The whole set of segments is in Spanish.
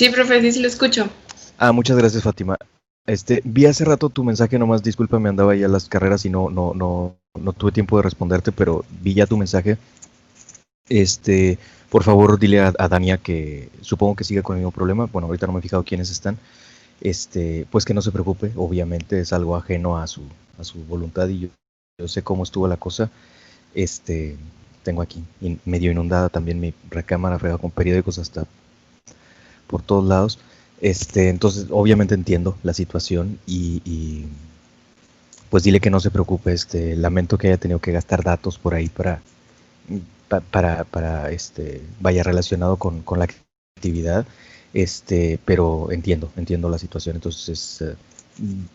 Sí, profe, sí, sí lo escucho. Muchas gracias, Fátima. Vi hace rato tu mensaje, nomás discúlpame, andaba ya a las carreras y no tuve tiempo de responderte, pero vi ya tu mensaje. Por favor, dile a Dania que supongo que sigue con el mismo problema. Bueno, ahorita no me he fijado quiénes están. Pues que no se preocupe, obviamente es algo ajeno a su voluntad y yo sé cómo estuvo la cosa. Tengo aquí medio inundada también mi recámara, fregada con periódicos hasta por todos lados. Entonces, obviamente entiendo la situación y pues dile que no se preocupe. Lamento que haya tenido que gastar datos por ahí para vaya relacionado con la actividad. Pero entiendo la situación. Entonces,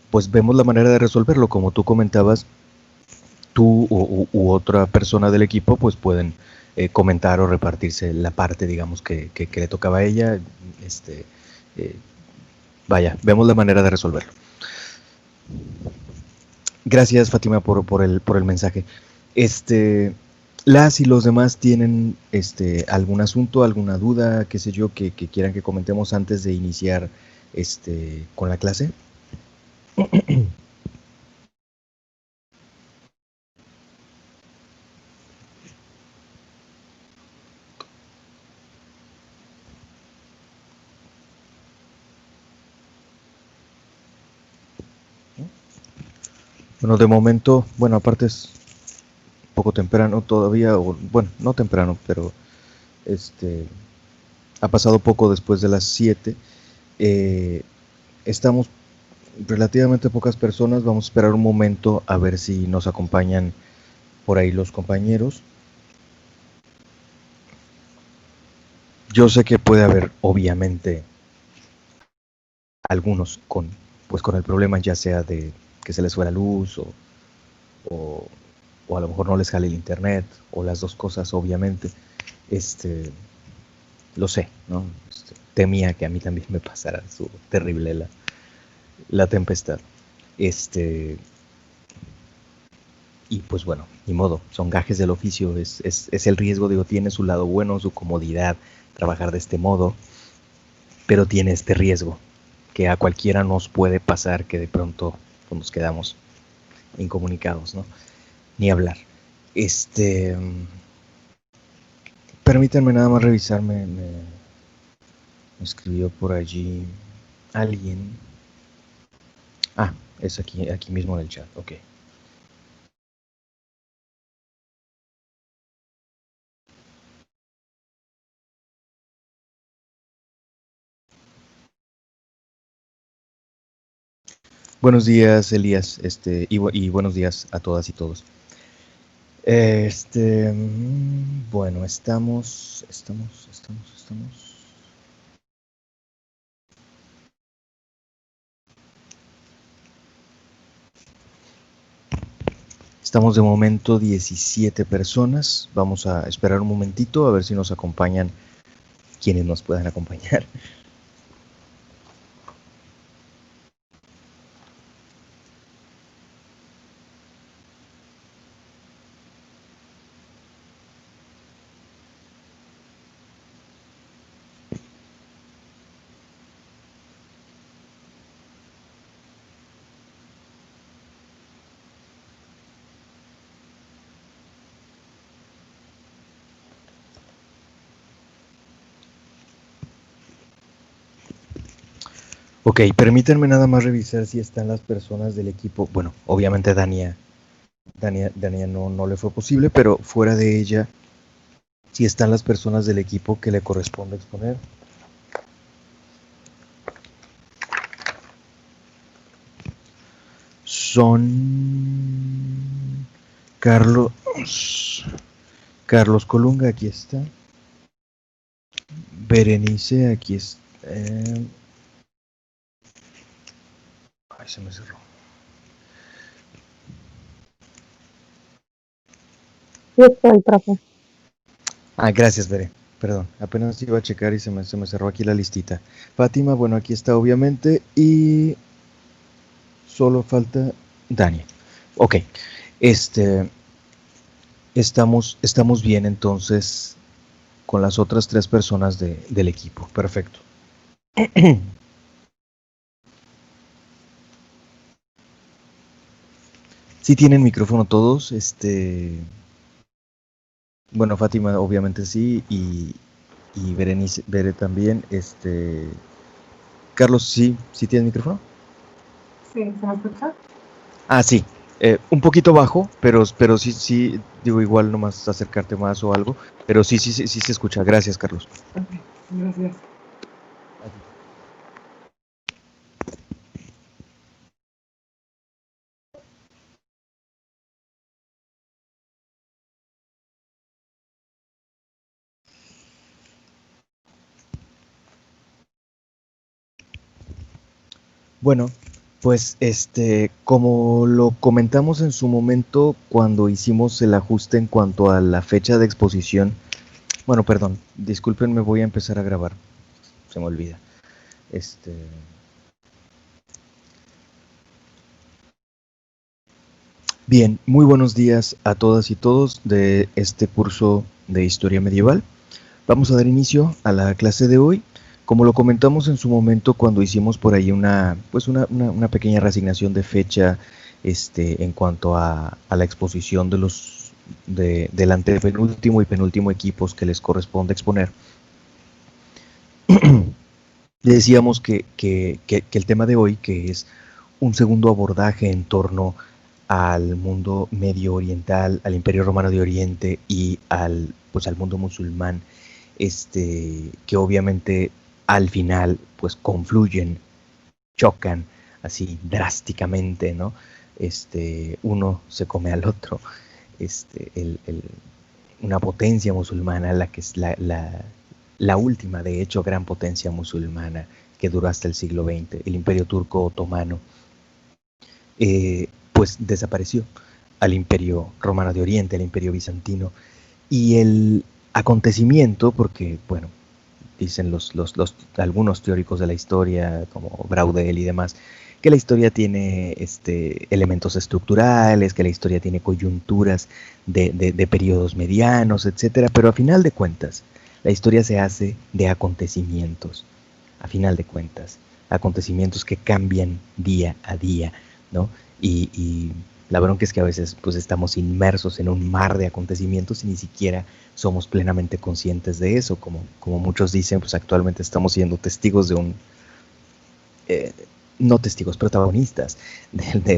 pues vemos la manera de resolverlo. Como tú comentabas, tú u otra persona del equipo pues pueden comentar o repartirse la parte, digamos, que le tocaba a ella. Eh, Vaya, vemos la manera de resolverlo. Gracias, Fátima, por el mensaje. Las y los demás tienen algún asunto, alguna duda, qué sé yo, que quieran que comentemos antes de iniciar con la clase. Bueno, de momento, bueno, aparte es poco temprano todavía, o bueno, no temprano, pero ha pasado poco después de las 7. Estamos relativamente pocas personas, vamos a esperar un momento a ver si nos acompañan por ahí los compañeros. Yo sé que puede haber, obviamente, algunos con el problema, ya sea de que se les fue la luz o, o a lo mejor no les jale el internet, o las dos cosas, obviamente. Lo sé, ¿no? Temía que a mí también me pasara su terrible la tempestad. Y pues bueno, ni modo, son gajes del oficio, es el riesgo, digo, tiene su lado bueno, su comodidad, trabajar de este modo, pero tiene este riesgo, que a cualquiera nos puede pasar que de pronto pues, nos quedamos incomunicados, ¿no? Ni hablar. Permítanme nada más revisar, me escribió por allí alguien. Es aquí mismo en el chat, ok. Buenos días, Elías, y buenos días a todas y todos. Bueno, estamos. Estamos de momento 17 personas. Vamos a esperar un momentito a ver si nos acompañan quienes nos puedan acompañar. Ok, permítanme nada más revisar si están las personas del equipo. Bueno, obviamente Dania no le fue posible, pero fuera de ella, si están las personas del equipo que le corresponde exponer. Son Carlos Colunga, aquí está. Berenice, aquí está. Ay, se me cerró. Yo estoy, profe. Gracias, Bere. Perdón, apenas iba a checar y se me cerró aquí la listita. Fátima, bueno, aquí está obviamente. Y solo falta Dani. Ok, estamos bien entonces con las otras tres personas del equipo. Perfecto. Sí tienen micrófono todos, bueno, Fátima obviamente sí, y Berenice, Bere también, Carlos, sí tiene micrófono. Sí, ¿se me escucha? Ah, sí, un poquito bajo, pero sí, digo, igual nomás acercarte más o algo, pero sí se escucha. Gracias, Carlos. Ok, gracias. Bueno, pues como lo comentamos en su momento cuando hicimos el ajuste en cuanto a la fecha de exposición, bueno, perdón, discúlpenme, voy a empezar a grabar, se me olvida. Bien, muy buenos días a todas y todos de este curso de Historia Medieval. Vamos a dar inicio a la clase de hoy. Como lo comentamos en su momento cuando hicimos por ahí una pequeña reasignación de fecha en cuanto a la exposición del antepenúltimo y penúltimo equipos que les corresponde exponer, decíamos que el tema de hoy, que es un segundo abordaje en torno al mundo medio oriental, al Imperio Romano de Oriente y al mundo musulmán, que obviamente al final pues confluyen, chocan así drásticamente, ¿no? Uno se come al otro, una potencia musulmana, la que es la última, de hecho, gran potencia musulmana que duró hasta el siglo XX, el Imperio Turco Otomano, pues desapareció al Imperio Romano de Oriente, al Imperio Bizantino, y el acontecimiento, porque, bueno, dicen algunos teóricos de la historia, como Braudel y demás, que la historia tiene elementos estructurales, que la historia tiene coyunturas de periodos medianos, etcétera, pero a final de cuentas, la historia se hace de acontecimientos, a final de cuentas, acontecimientos que cambian día a día, ¿no? Y la bronca es que a veces pues estamos inmersos en un mar de acontecimientos y ni siquiera somos plenamente conscientes de eso, como muchos dicen, pues actualmente estamos siendo testigos de no testigos, protagonistas,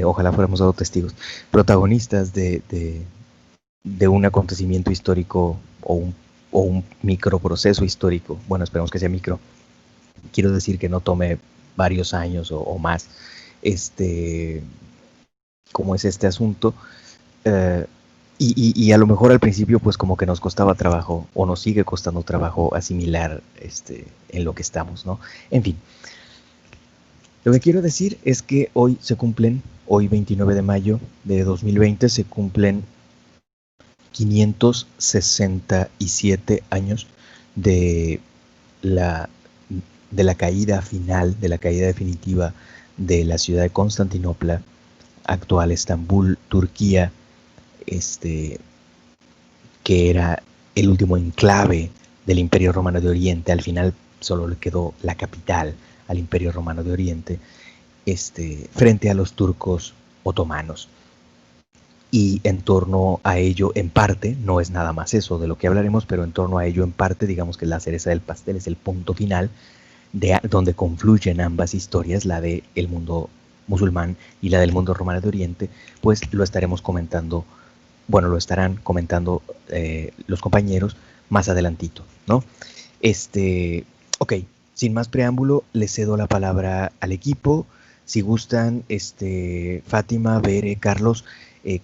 ojalá fuéramos dado testigos, protagonistas de un acontecimiento histórico o un microproceso histórico. Bueno, esperemos que sea micro. Quiero decir que no tome varios años o más, como es este asunto. Eh, y a lo mejor al principio pues como que nos costaba trabajo o nos sigue costando trabajo asimilar en lo que estamos, ¿no? En fin, lo que quiero decir es que hoy 29 de mayo de 2020, se cumplen 567 años de la, de la caída final, de la caída definitiva de la ciudad de Constantinopla, actual Estambul, Turquía, que era el último enclave del Imperio Romano de Oriente. Al final solo le quedó la capital al Imperio Romano de Oriente, frente a los turcos otomanos. Y en torno a ello, en parte, no es nada más eso de lo que hablaremos, pero en torno a ello, en parte, digamos que la cereza del pastel es el punto final donde confluyen ambas historias, la del mundo musulmán y la del mundo romano de Oriente, pues lo estaremos comentando, bueno, lo estarán comentando los compañeros más adelantito, ¿no? Ok, sin más preámbulo, les cedo la palabra al equipo. Si gustan, Fátima, Bere, Carlos,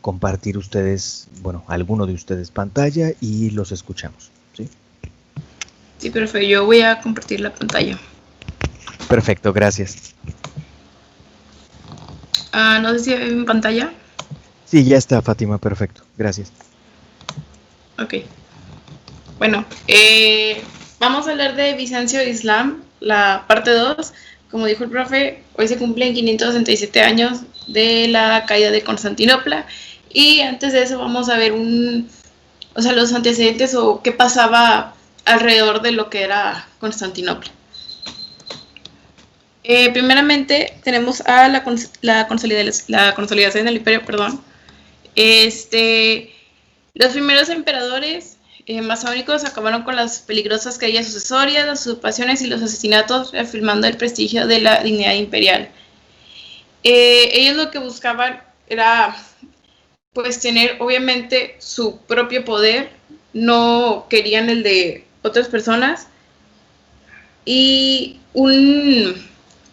compartir ustedes, bueno, alguno de ustedes pantalla y los escuchamos, ¿sí? Sí, perfecto. Yo voy a compartir la pantalla. Perfecto, gracias. No sé si ve mi pantalla. Sí, ya está, Fátima, perfecto. Gracias. Ok. Bueno, vamos a hablar de Bizancio e Islam, la parte 2. Como dijo el profe, hoy se cumplen 567 años de la caída de Constantinopla. Y antes de eso vamos a ver los antecedentes o qué pasaba alrededor de lo que era Constantinopla. Primeramente tenemos a la consolidación del imperio, perdón. Los primeros emperadores masónicos acabaron con las peligrosas caídas sucesorias, las usurpaciones y los asesinatos, reafirmando el prestigio de la dignidad imperial. Ellos lo que buscaban era pues tener obviamente su propio poder, no querían el de otras personas. Y un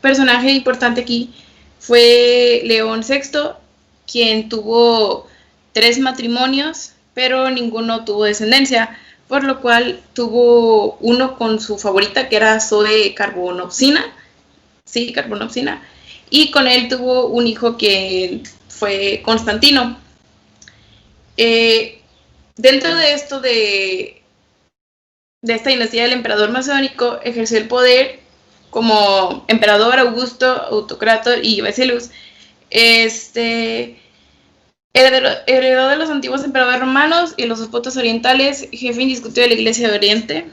personaje importante aquí fue León VI, quien tuvo 3 matrimonios, pero ninguno tuvo descendencia, por lo cual tuvo uno con su favorita, que era Zoe Carbonopsina, y con él tuvo un hijo que fue Constantino. Dentro de esto de esta dinastía del emperador masónico, ejerció el poder como emperador Augusto, Autocrator y Basileus. Heredó de los antiguos emperadores romanos y los despotas orientales, jefe indiscutible de la Iglesia de Oriente.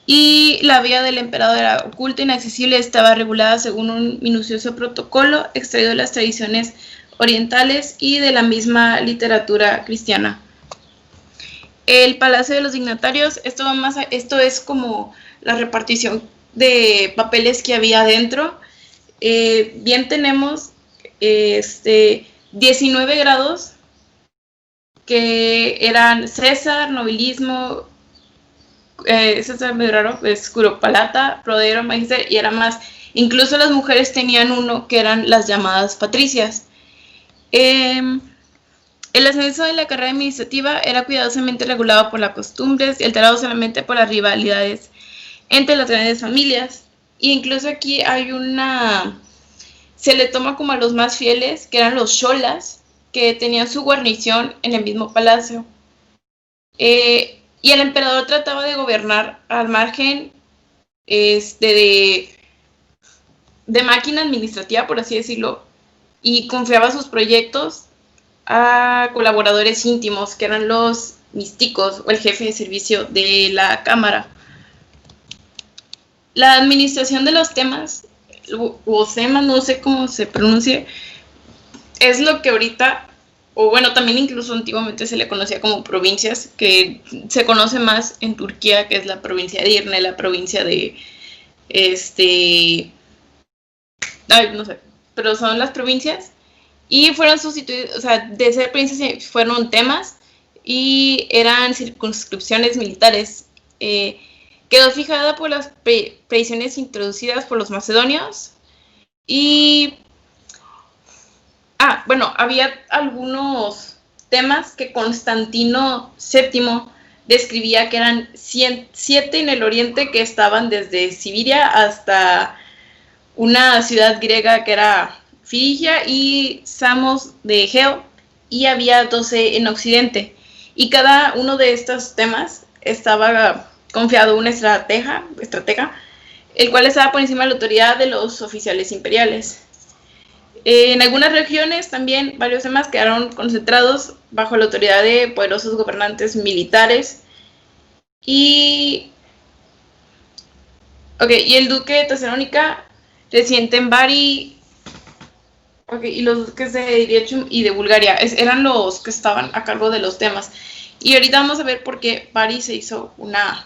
Y la vida del emperador era oculta e inaccesible, estaba regulada según un minucioso protocolo extraído de las tradiciones orientales y de la misma literatura cristiana. El Palacio de los Dignatarios, esto es como la repartición de papeles que había adentro. Bien tenemos 19 grados que eran César, nobilismo, César medio raro, Curopalata, Prodero, Magister, y era más. Incluso las mujeres tenían uno que eran las llamadas patricias. El ascenso de la carrera administrativa era cuidadosamente regulado por las costumbres y alterado solamente por las rivalidades entre las grandes familias. E incluso aquí hay se le toma como a los más fieles, que eran los cholas, que tenían su guarnición en el mismo palacio. Y el emperador trataba de gobernar al margen de máquina administrativa, por así decirlo, y confiaba sus proyectos a colaboradores íntimos, que eran los místicos o el jefe de servicio de la cámara. La administración de los temas, o semas, no sé cómo se pronuncie, es lo que ahorita, o bueno, también incluso antiguamente se le conocía como provincias, que se conoce más en Turquía, que es la provincia de Edirne, la provincia de no sé, pero son las provincias. Y fueron sustituidos, o sea, de ser provincias fueron temas y eran circunscripciones militares. Quedó fijada por las predicciones introducidas por los macedonios. Y bueno, había algunos temas que Constantino VII describía, que eran 7 en el oriente, que estaban desde Sibiria hasta una ciudad griega que era Frigia y Samos de Egeo, y había 12 en Occidente. Y cada uno de estos temas estaba confiado a un estratega, el cual estaba por encima de la autoridad de los oficiales imperiales. En algunas regiones también varios temas quedaron concentrados bajo la autoridad de poderosos gobernantes militares. Y el duque de Tesalónica, residente en Bari, y los duques de Dyrrhachium y de Bulgaria eran los que estaban a cargo de los temas. Y ahorita vamos a ver por qué Bari se hizo una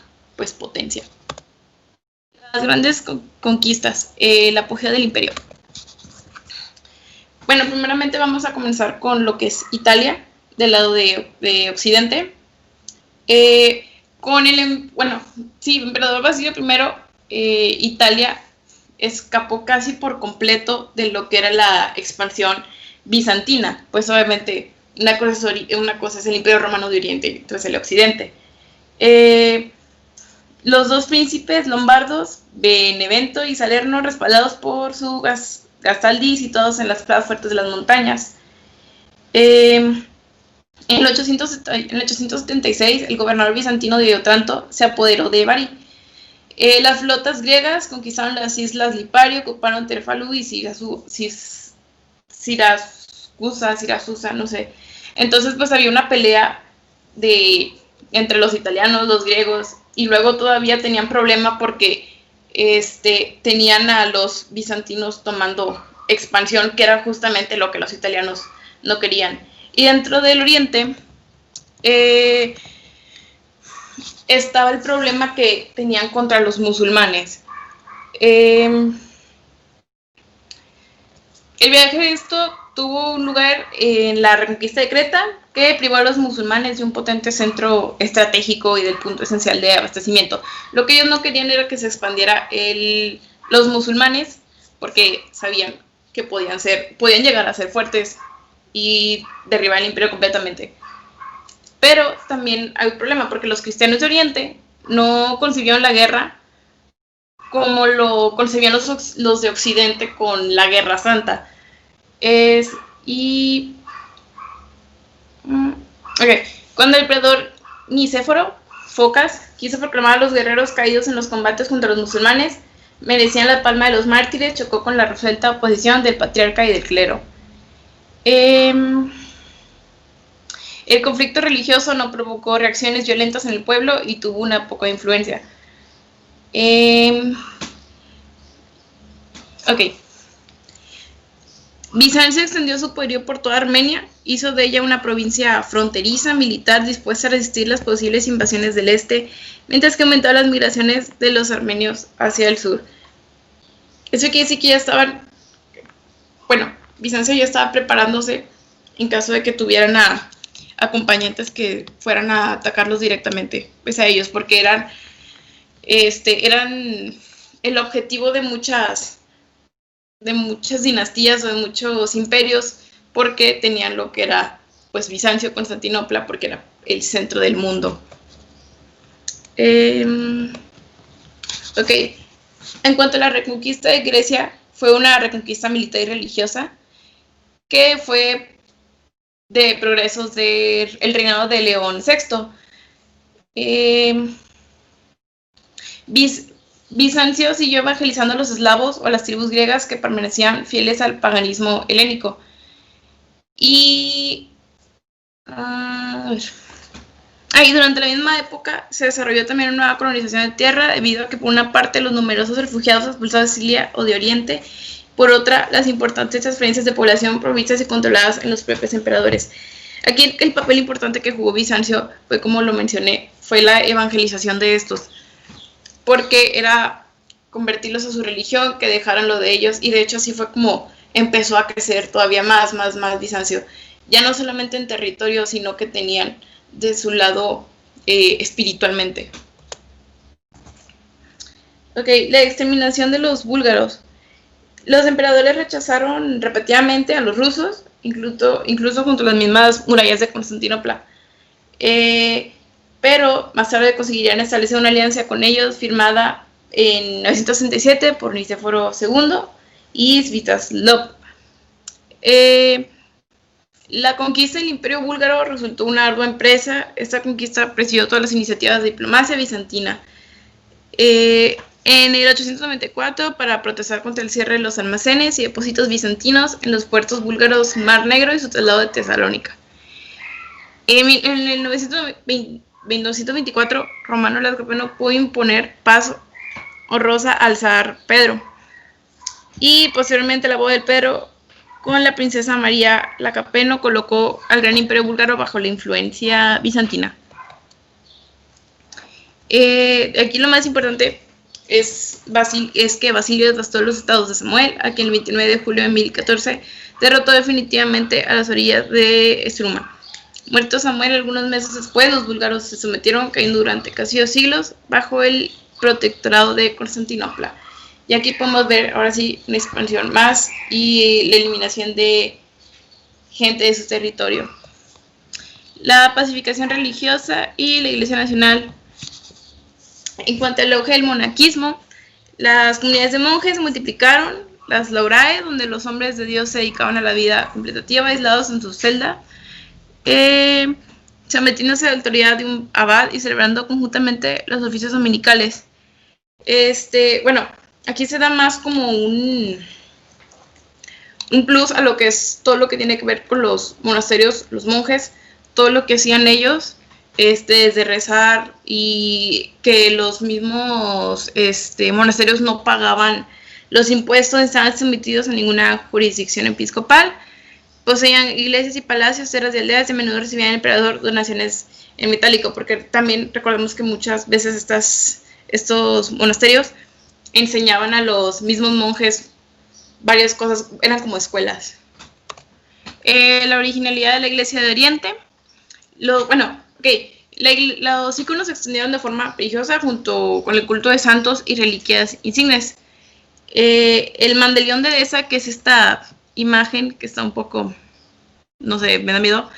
potencia. Las grandes conquistas, el apogeo del imperio. Bueno, primeramente vamos a comenzar con lo que es Italia, del lado de Occidente. Con el emperador Basilio I, Italia escapó casi por completo de lo que era la expansión bizantina. Pues obviamente una cosa es el Imperio Romano de Oriente y otra es el Occidente. Los dos príncipes lombardos, Benevento y Salerno, respaldados por su Gastaldí, situados en las plazas fuertes de las montañas. En el 876, el gobernador bizantino de Otranto se apoderó de Bari. Las flotas griegas conquistaron las islas Lipario, ocuparon Terfalú y Siracusa, no sé. Entonces, pues había una pelea entre los italianos, los griegos, y luego todavía tenían problema porque tenían a los bizantinos tomando expansión, que era justamente lo que los italianos no querían. Y dentro del Oriente estaba el problema que tenían contra los musulmanes. El viaje de esto tuvo un lugar en la Reconquista de Creta, que privó a los musulmanes de un potente centro estratégico y del punto esencial de abastecimiento. Lo que ellos no querían era que se expandiera los musulmanes, porque sabían que podían llegar a ser fuertes y derribar el imperio completamente. Pero también hay un problema, porque los cristianos de Oriente no concibieron la guerra como lo concebían los de Occidente con la Guerra Santa. Cuando el emperador Nicéforo Focas quiso proclamar a los guerreros caídos en los combates contra los musulmanes, merecían la palma de los mártires, chocó con la resuelta oposición del patriarca y del clero. El conflicto religioso no provocó reacciones violentas en el pueblo y tuvo una poca influencia. Bizancio extendió su poderío por toda Armenia, hizo de ella una provincia fronteriza, militar, dispuesta a resistir las posibles invasiones del este, mientras que aumentó las migraciones de los armenios hacia el sur. Eso quiere decir que ya estaban, Bizancio ya estaba preparándose en caso de que tuvieran acompañantes que fueran a atacarlos directamente, a ellos, porque eran el objetivo de muchas dinastías o de muchos imperios, porque tenían lo que era Bizancio, Constantinopla, porque era el centro del mundo. En cuanto a la reconquista de Grecia, fue una reconquista militar y religiosa que fue de progresos del reinado de León VI. Bizancio siguió evangelizando a los eslavos o a las tribus griegas que permanecían fieles al paganismo helénico. Y durante la misma época se desarrolló también una nueva colonización de tierra, debido a que por una parte los numerosos refugiados expulsados de Sicilia o de Oriente, por otra las importantes transferencias de población provistas y controladas en los propios emperadores. Aquí el papel importante que jugó Bizancio fue, como lo mencioné, fue la evangelización de estos, porque era convertirlos a su religión, que dejaran lo de ellos, y de hecho así fue como empezó a crecer todavía más Bizancio, ya no solamente en territorio, sino que tenían de su lado espiritualmente. La exterminación de los búlgaros. Los emperadores rechazaron repetidamente a los rusos, incluso junto a las mismas murallas de Constantinopla. Pero más tarde conseguirían establecer una alianza con ellos, firmada en 967 por Nicéforo II y Sviatoslav. La conquista del Imperio Búlgaro resultó una ardua empresa. Esta conquista presidió todas las iniciativas de diplomacia bizantina. En el 894, para protestar contra el cierre de los almacenes y depósitos bizantinos en los puertos búlgaros Mar Negro y su traslado de Tesalónica. En el 924, Romano el Capeno pudo imponer paz honrosa al zar Pedro. Y posteriormente la boda del Pedro con la princesa María la Capeno colocó al gran imperio búlgaro bajo la influencia bizantina. Aquí lo más importante es que Basilio devastó los estados de Samuel, a quien el 29 de julio de 1014 derrotó definitivamente a las orillas de Estruma. Muerto Samuel, algunos meses después, los búlgaros se sometieron, cayendo durante casi 2 siglos bajo el protectorado de Constantinopla. Y aquí podemos ver ahora sí una expansión más y la eliminación de gente de su territorio. La pacificación religiosa y la Iglesia Nacional. En cuanto al auge del monaquismo, las comunidades de monjes se multiplicaron, las laurae, donde los hombres de Dios se dedicaban a la vida contemplativa, aislados en su celda, sometiéndose a la autoridad de un abad y celebrando conjuntamente los oficios dominicales. Aquí se da más como un plus a lo que es todo lo que tiene que ver con los monasterios, los monjes, todo lo que hacían ellos, desde rezar, y que los mismos monasterios no pagaban los impuestos, estaban sometidos a ninguna jurisdicción episcopal, poseían iglesias y palacios, tierras y aldeas, y a menudo recibían el emperador donaciones en metálico, porque también recordemos que muchas veces estos monasterios enseñaban a los mismos monjes varias cosas, eran como escuelas. La originalidad de la Iglesia de Oriente. Los iconos se extendieron de forma religiosa junto con el culto de santos y reliquias insignes. El mandelión de Edesa, que es esta imagen que está un poco, no sé, me da miedo,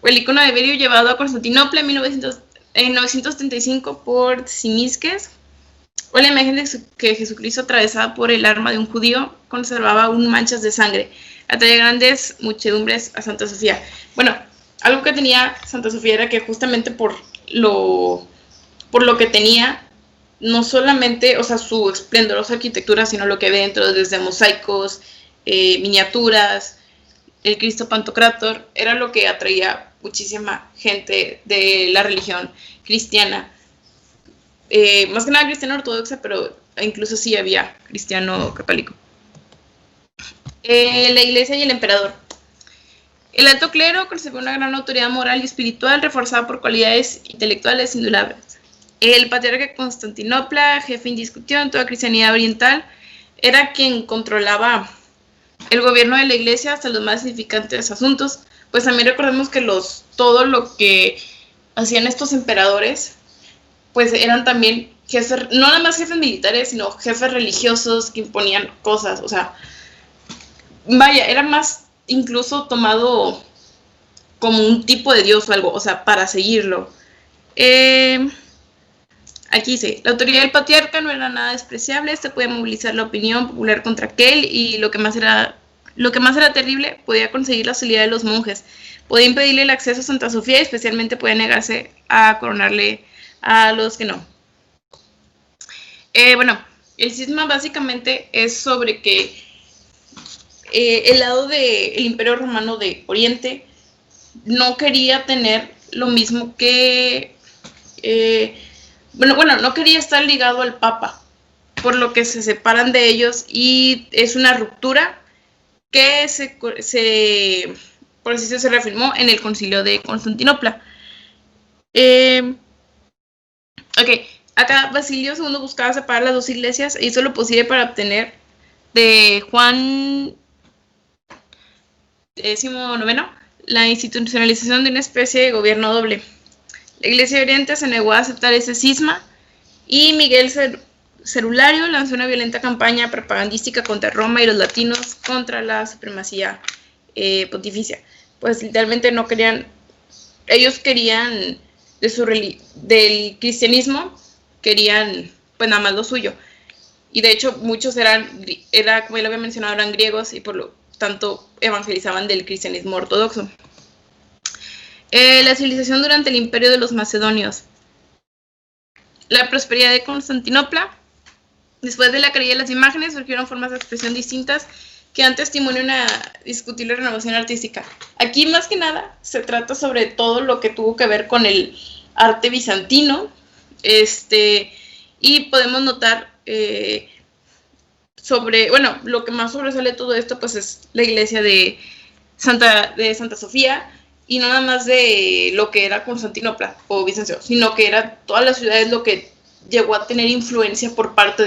o el icono de Berio llevado a Constantinopla en 935 por Tsimisces, o la imagen de que Jesucristo, atravesada por el arma de un judío, conservaba aún manchas de sangre, atraía grandes muchedumbres a Santa Sofía. Bueno, algo que tenía Santa Sofía era que justamente por lo que tenía, no solamente, o sea, su esplendorosa arquitectura, sino lo que había dentro, desde mosaicos, miniaturas, el Cristo Pantocrátor, era lo que atraía muchísima gente de la religión cristiana. Más que nada cristiano ortodoxa, pero incluso sí había cristiano católico. La iglesia y el emperador. El alto clero conservó una gran autoridad moral y espiritual, reforzada por cualidades intelectuales indudable. El patriarca de Constantinopla, jefe indiscutido en toda cristianidad oriental, era quien controlaba el gobierno de la iglesia hasta los más significantes asuntos. Pues también recordemos que todo lo que hacían estos emperadores, pues eran también jefes, no nada más jefes militares, sino jefes religiosos que imponían cosas. O sea, vaya, era más incluso tomado como un tipo de dios o algo, o sea, para seguirlo. Aquí dice, la autoridad del patriarca no era nada despreciable, podía movilizar la opinión popular contra aquel, y lo que más era terrible, podía conseguir la hostilidad de los monjes, podía impedirle el acceso a Santa Sofía, y especialmente podía negarse a coronarle a los que no. El cisma básicamente es sobre que el lado del Imperio Romano de Oriente no quería tener lo mismo que no quería estar ligado al Papa, por lo que se separan de ellos, y es una ruptura que por así decirlo, se reafirmó en el Concilio de Constantinopla. Acá Basilio II buscaba separar las dos iglesias e hizo lo posible para obtener de Juan XIX la institucionalización de una especie de gobierno doble. La Iglesia de Oriente se negó a aceptar ese cisma, y Miguel Cerulario lanzó una violenta campaña propagandística contra Roma y los latinos, contra la supremacía pontificia. Pues literalmente no querían, ellos querían del cristianismo, querían pues nada más lo suyo. Y de hecho muchos como ya lo había mencionado, eran griegos, y por lo tanto evangelizaban del cristianismo ortodoxo. La civilización durante el imperio de los macedonios. La prosperidad de Constantinopla. Después de la caída de las imágenes surgieron formas de expresión distintas que dan testimonio de una discutible renovación artística. Aquí más que nada se trata sobre todo lo que tuvo que ver con el arte bizantino, y podemos notar lo que más sobresale todo esto pues es la iglesia de Santa Sofía, y no nada más de lo que era Constantinopla o Bizancio, sino que era todas las ciudades lo que llegó a tener influencia por parte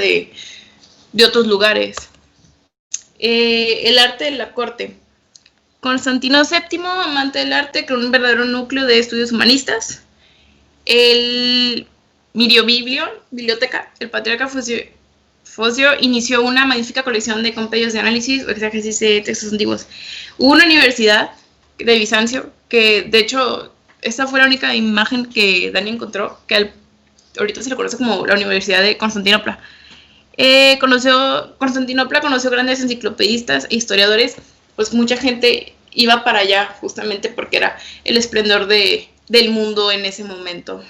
de otros lugares. El arte de la corte. Constantino VII, amante del arte, creó un verdadero núcleo de estudios humanistas. El Biblioteca, el patriarca Fosio inició una magnífica colección de compendios de análisis o exégesis de textos antiguos. Hubo una universidad de Bizancio, que de hecho esta fue la única imagen que Dani encontró, que ahorita se le conoce como la Universidad de Constantinopla. Constantinopla conoció grandes enciclopedistas e historiadores, pues mucha gente iba para allá justamente porque era el esplendor del mundo en ese momento.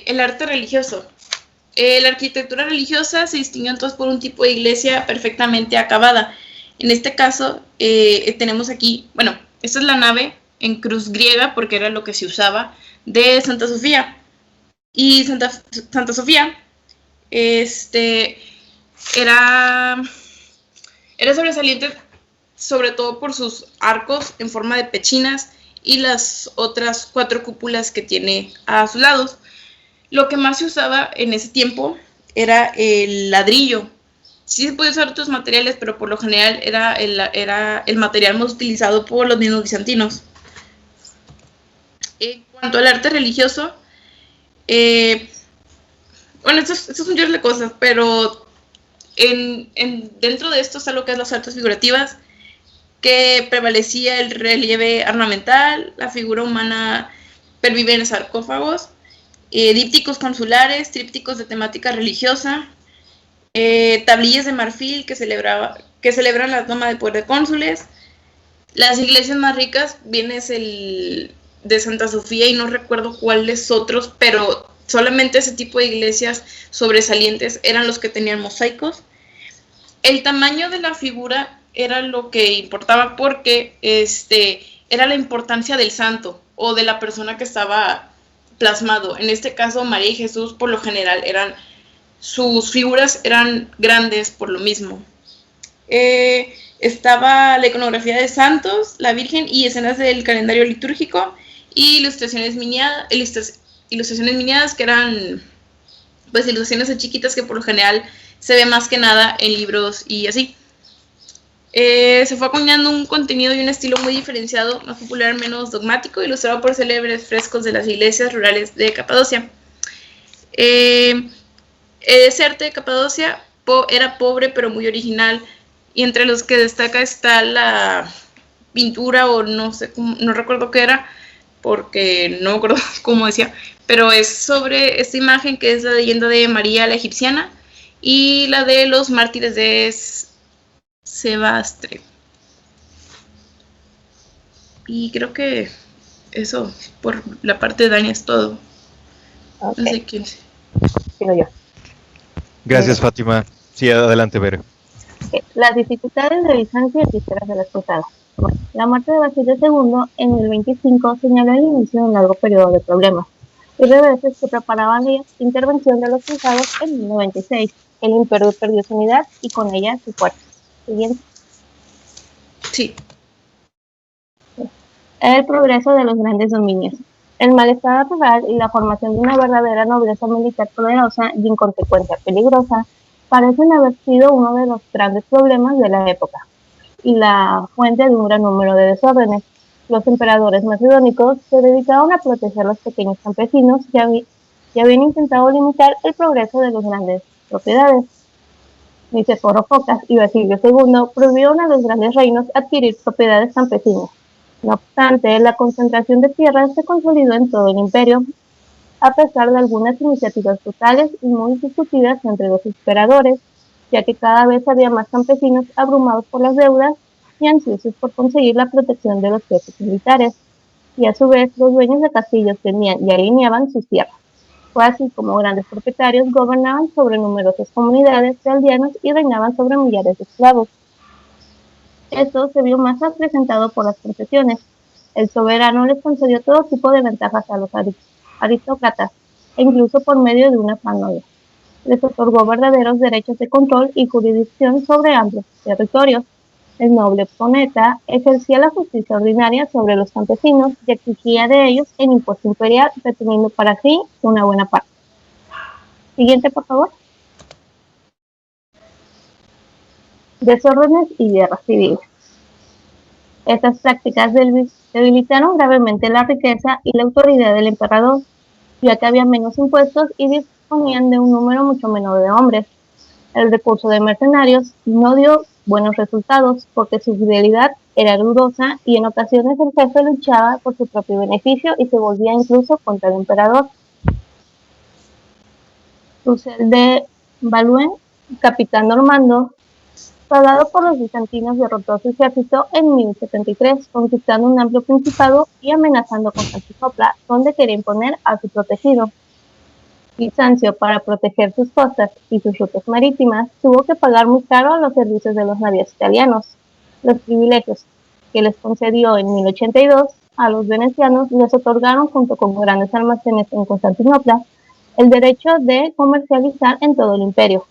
El arte religioso. La arquitectura religiosa se distinguió entonces por un tipo de iglesia perfectamente acabada. En este caso tenemos aquí, esta es la nave en cruz griega, porque era lo que se usaba, de Santa Sofía. Y Santa Sofía era sobresaliente sobre todo por sus arcos en forma de pechinas y las otras 4 cúpulas que tiene a sus lados. Lo que más se usaba en ese tiempo era el ladrillo. Sí se podía usar otros materiales, pero por lo general era el material más utilizado por los mismos bizantinos. En cuanto al arte religioso, bueno, esto es un chorro de cosas, pero dentro de esto está lo que es las artes figurativas, que prevalecía el relieve ornamental, la figura humana pervive en sarcófagos, dípticos consulares, trípticos de temática religiosa, tablillas de marfil que celebran la toma de poder de cónsules. Las iglesias más ricas, bien es el de Santa Sofía y no recuerdo cuáles otros, pero solamente ese tipo de iglesias sobresalientes eran los que tenían mosaicos. El tamaño de la figura era lo que importaba porque era la importancia del santo o de la persona que estaba plasmado. En este caso, María y Jesús, por lo general, sus figuras eran grandes por lo mismo. Estaba la iconografía de santos, la Virgen y escenas del calendario litúrgico y ilustraciones miniadas que eran pues ilustraciones chiquitas que por lo general se ve más que nada en libros y así. Se fue acuñando un contenido y un estilo muy diferenciado, más popular, menos dogmático, ilustrado por célebres frescos de las iglesias rurales de Capadocia. Ese arte de Capadocia era pobre pero muy original, y entre los que destaca está la pintura, o no sé, no recuerdo qué era, porque no me acuerdo cómo decía, pero es sobre esta imagen que es la leyenda de María la egipciana y la de los mártires de Sebastre. Y creo que eso, por la parte de Dani, es todo. Okay. No sé quién es. Sigo yo. Gracias, Fátima. Sí, adelante, Vera. Las dificultades de Bizancio y vísperas de las cruzadas. La muerte de Basilio II en el 25 señaló el inicio de un largo periodo de problemas y reveses que preparaban la intervención de los cruzados en 1096. El imperio perdió su unidad y con ella su fuerza. Siguiente. Sí. El progreso de los grandes dominios. El malestar rural y la formación de una verdadera nobleza militar poderosa y en consecuencia peligrosa parecen haber sido uno de los grandes problemas de la época y la fuente de un gran número de desórdenes. Los emperadores macedónicos se dedicaron a proteger a los pequeños campesinos que habían intentado limitar el progreso de las grandes propiedades. Niceforo Focas y Basilio II prohibieron a los grandes reinos adquirir propiedades campesinas. No obstante, la concentración de tierras se consolidó en todo el imperio, a pesar de algunas iniciativas brutales y muy discutidas entre los emperadores, ya que cada vez había más campesinos abrumados por las deudas y ansiosos por conseguir la protección de los jefes militares, y a su vez los dueños de castillos tenían y alineaban sus tierras. Fue así como grandes propietarios gobernaban sobre numerosas comunidades de aldeanos y reinaban sobre millares de esclavos. Esto se vio más acrecentado por las concesiones. El soberano les concedió todo tipo de ventajas a los aristócratas, e incluso por medio de una panolia. Les otorgó verdaderos derechos de control y jurisdicción sobre amplios territorios. El noble poneta ejercía la justicia ordinaria sobre los campesinos y exigía de ellos el impuesto imperial, reteniendo para sí una buena parte. Siguiente, por favor. Desórdenes y guerras civiles. Estas prácticas debilitaron gravemente la riqueza y la autoridad del emperador, ya que había menos impuestos y disponían de un número mucho menor de hombres. El recurso de mercenarios no dio buenos resultados porque su fidelidad era dudosa y en ocasiones el jefe luchaba por su propio beneficio y se volvía incluso contra el emperador. Russell de Valois, capitán normando, soldado por los bizantinos, derrotó a su ejército en 1073, conquistando un amplio principado y amenazando con Constantinopla, donde quería imponer a su protegido. Bizancio, para proteger sus costas y sus rutas marítimas, tuvo que pagar muy caro los servicios de los navíos italianos. Los privilegios que les concedió en 1082 a los venecianos les otorgaron, junto con grandes almacenes en Constantinopla, el derecho de comercializar en todo el imperio,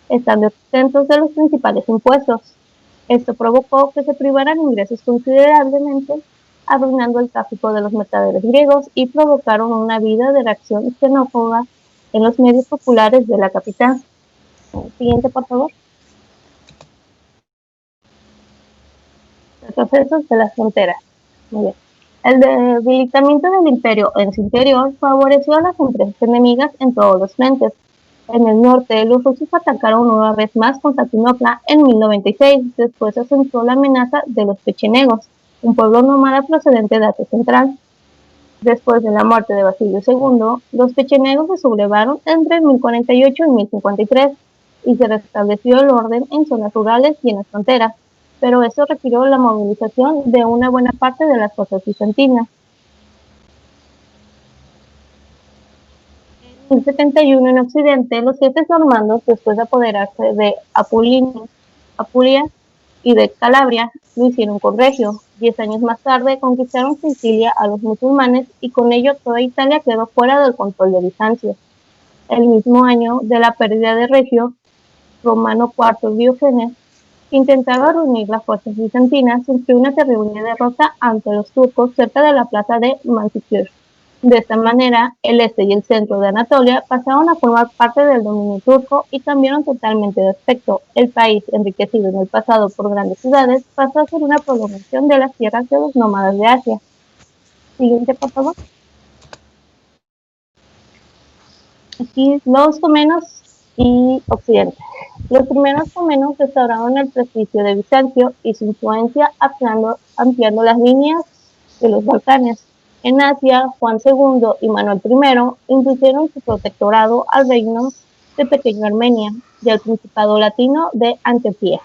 estando exentos de los principales impuestos. Esto provocó que se privaran ingresos considerablemente, arruinando el tráfico de los mercaderes griegos y provocaron una vida de reacción xenófoba en los medios populares de la capital. Siguiente, por favor. Procesos de las fronteras. Muy bien. El debilitamiento del imperio en su interior favoreció a las empresas enemigas en todos los frentes. En el norte, los rusos atacaron una vez más Constantinopla en 1096. Después se acentuó la amenaza de los pechenegos, un pueblo nómada procedente de Asia Central. Después de la muerte de Basilio II, los pechenegos se sublevaron entre 1048 y 1053 y se restableció el orden en zonas rurales y en las fronteras, pero eso requirió la movilización de una buena parte de las fuerzas bizantinas. En 1071 en Occidente, los jefes normandos, después de apoderarse de Apulia y de Calabria, lo hicieron con Regio. 10 años más tarde conquistaron Sicilia a los musulmanes y con ello toda Italia quedó fuera del control de Bizancio. El mismo año de la pérdida de Regio, Romano IV Diógenes, que intentaba reunir las fuerzas bizantinas, sufrió una terrible derrota ante los turcos cerca de la plaza de Manzikert. De esta manera, el este y el centro de Anatolia pasaron a formar parte del dominio turco y cambiaron totalmente de aspecto. El país, enriquecido en el pasado por grandes ciudades, pasó a ser una prolongación de las tierras de los nómadas de Asia. Siguiente, por favor. Aquí los comenos y Occidente. Los primeros comenos restauraron el prestigio de Bizancio y su influencia ampliando las líneas de los Balcanes. En Asia, Juan II y Manuel I impusieron su protectorado al reino de Pequeña Armenia y al Principado Latino de Antioquía.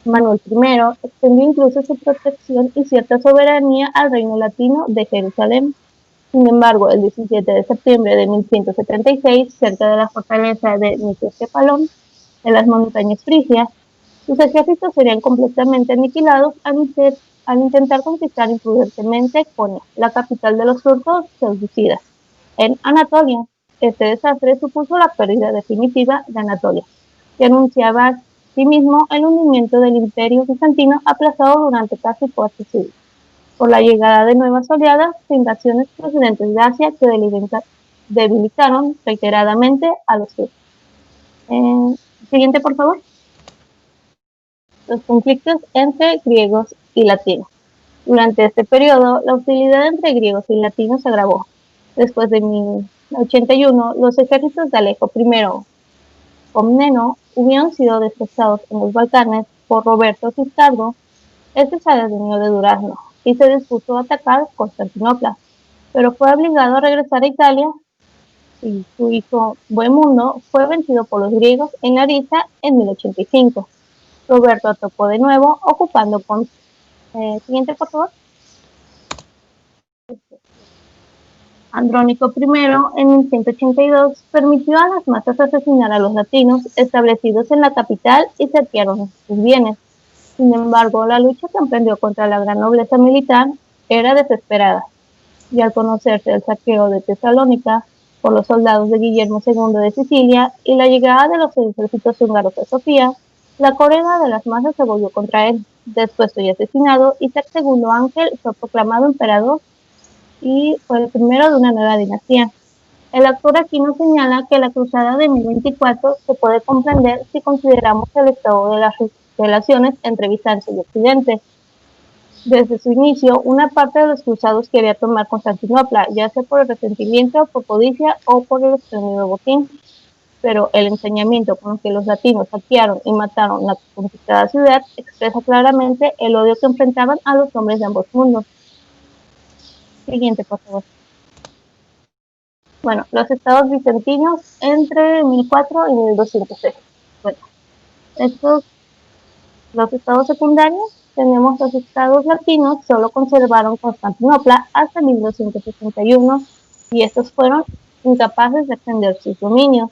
Manuel I extendió incluso su protección y cierta soberanía al reino latino de Jerusalén. Sin embargo, el 17 de septiembre de 1176, cerca de la fortaleza de Microcephalón, en las montañas frigias, sus ejércitos serían completamente aniquilados al intentar conquistar imprudentemente Konya, la capital de los turcos seljúcidas, en Anatolia. Este desastre supuso la pérdida definitiva de Anatolia, que anunciaba asimismo el hundimiento del imperio bizantino aplazado durante casi 4 siglos, por la llegada de nuevas oleadas de invasiones procedentes de Asia que debilitaron reiteradamente a los turcos. Siguiente, por favor. Los conflictos entre griegos y latinos. Durante este periodo, la hostilidad entre griegos y latinos se agravó. Después de 1081, los ejércitos de Alejo I Comneno hubieran sido desplazados en los Balcanes por Roberto Ciscardo. Este se adueñó de Durazno y se dispuso a atacar Constantinopla, pero fue obligado a regresar a Italia y su hijo Bohemundo fue vencido por los griegos en Larisa en 1085. Roberto atacó de nuevo, ocupando con... siguiente, por favor. Andrónico I, en 1182, permitió a las masas asesinar a los latinos establecidos en la capital y saquearon sus bienes. Sin embargo, la lucha que emprendió contra la gran nobleza militar era desesperada, y al conocerse el saqueo de Tesalónica por los soldados de Guillermo II de Sicilia y la llegada de los ejércitos húngaros a Sofía, la cólera de las masas se volvió contra él. Después de asesinado, Isaac II Ángel fue proclamado emperador y fue el primero de una nueva dinastía. El autor aquí nos señala que la cruzada de 1024 se puede comprender si consideramos el estado de las relaciones entre Bizancio y Occidente. Desde su inicio, una parte de los cruzados quería tomar Constantinopla, ya sea por el resentimiento, por codicia o por el extraño botín. Pero el ensañamiento con que los latinos saquearon y mataron la conquistada ciudad expresa claramente el odio que enfrentaban a los hombres de ambos mundos. Siguiente, por favor. Bueno, los estados bizantinos entre 1004 y 1206. Bueno, los estados secundarios, tenemos los estados latinos, solo conservaron Constantinopla hasta 1261 y estos fueron incapaces de extender sus dominios.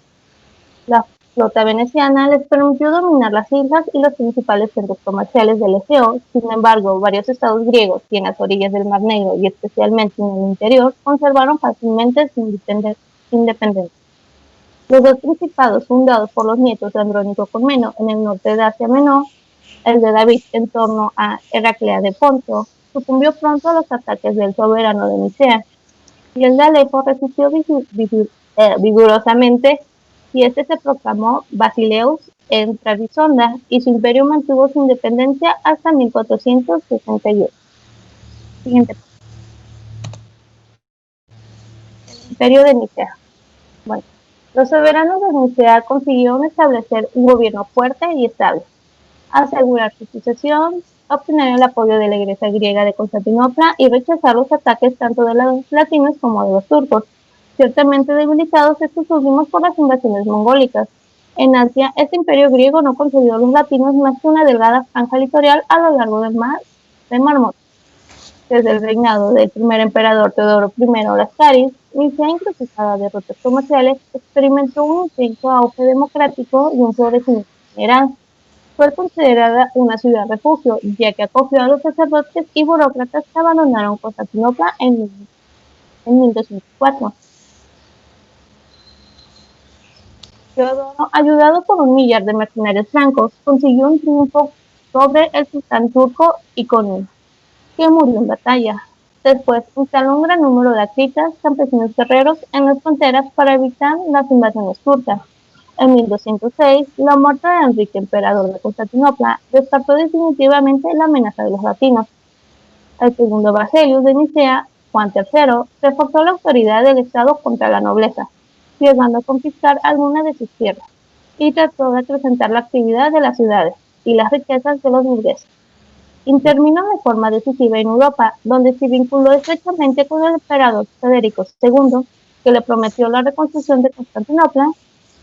La flota veneciana les permitió dominar las islas y los principales centros comerciales del Egeo. Sin embargo, varios estados griegos y en las orillas del Mar Negro y especialmente en el interior conservaron fácilmente su independencia. Los dos principados fundados por los nietos de Andrónico Comneno en el norte de Asia Menor, el de David en torno a Heraclea de Ponto, sucumbió pronto a los ataques del soberano de Nicea, y el de Alepo resistió vigorosamente, y este se proclamó Basileus en Trebisonda, y su imperio mantuvo su independencia hasta 1461. Siguiente. El imperio de Nicea. Bueno, los soberanos de Nicea consiguieron establecer un gobierno fuerte y estable, asegurar su sucesión, obtener el apoyo de la Iglesia griega de Constantinopla y rechazar los ataques tanto de los latinos como de los turcos, ciertamente debilitados estos últimos por las invasiones mongólicas. En Asia, este imperio griego no concedió a los latinos más que una delgada franja litoral a lo largo del mar de Marmota. Desde el reinado del primer emperador Teodoro I Lascaris, Nicea, incrucijada de derrotas comerciales, experimentó un intenso auge democrático y un florecimiento general. Fue considerada una ciudad refugio, ya que acogió a los sacerdotes y burócratas que abandonaron Constantinopla en 1204. Teodoro, ayudado por un millar de mercenarios francos, consiguió un triunfo sobre el sultán turco Iconio, que murió en batalla. Después instaló un gran número de acritas, campesinos guerreros, en las fronteras para evitar las invasiones turcas. En 1206, la muerte de Enrique, emperador de Constantinopla, descartó definitivamente la amenaza de los latinos. El segundo Baselius de Nicea, Juan III, reforzó la autoridad del Estado contra la nobleza, llegando a confiscar algunas de sus tierras, y trató de acrecentar la actividad de las ciudades y las riquezas de los burgueses. Intervino de forma decisiva en Europa, donde se vinculó estrechamente con el emperador Federico II, que le prometió la reconstrucción de Constantinopla,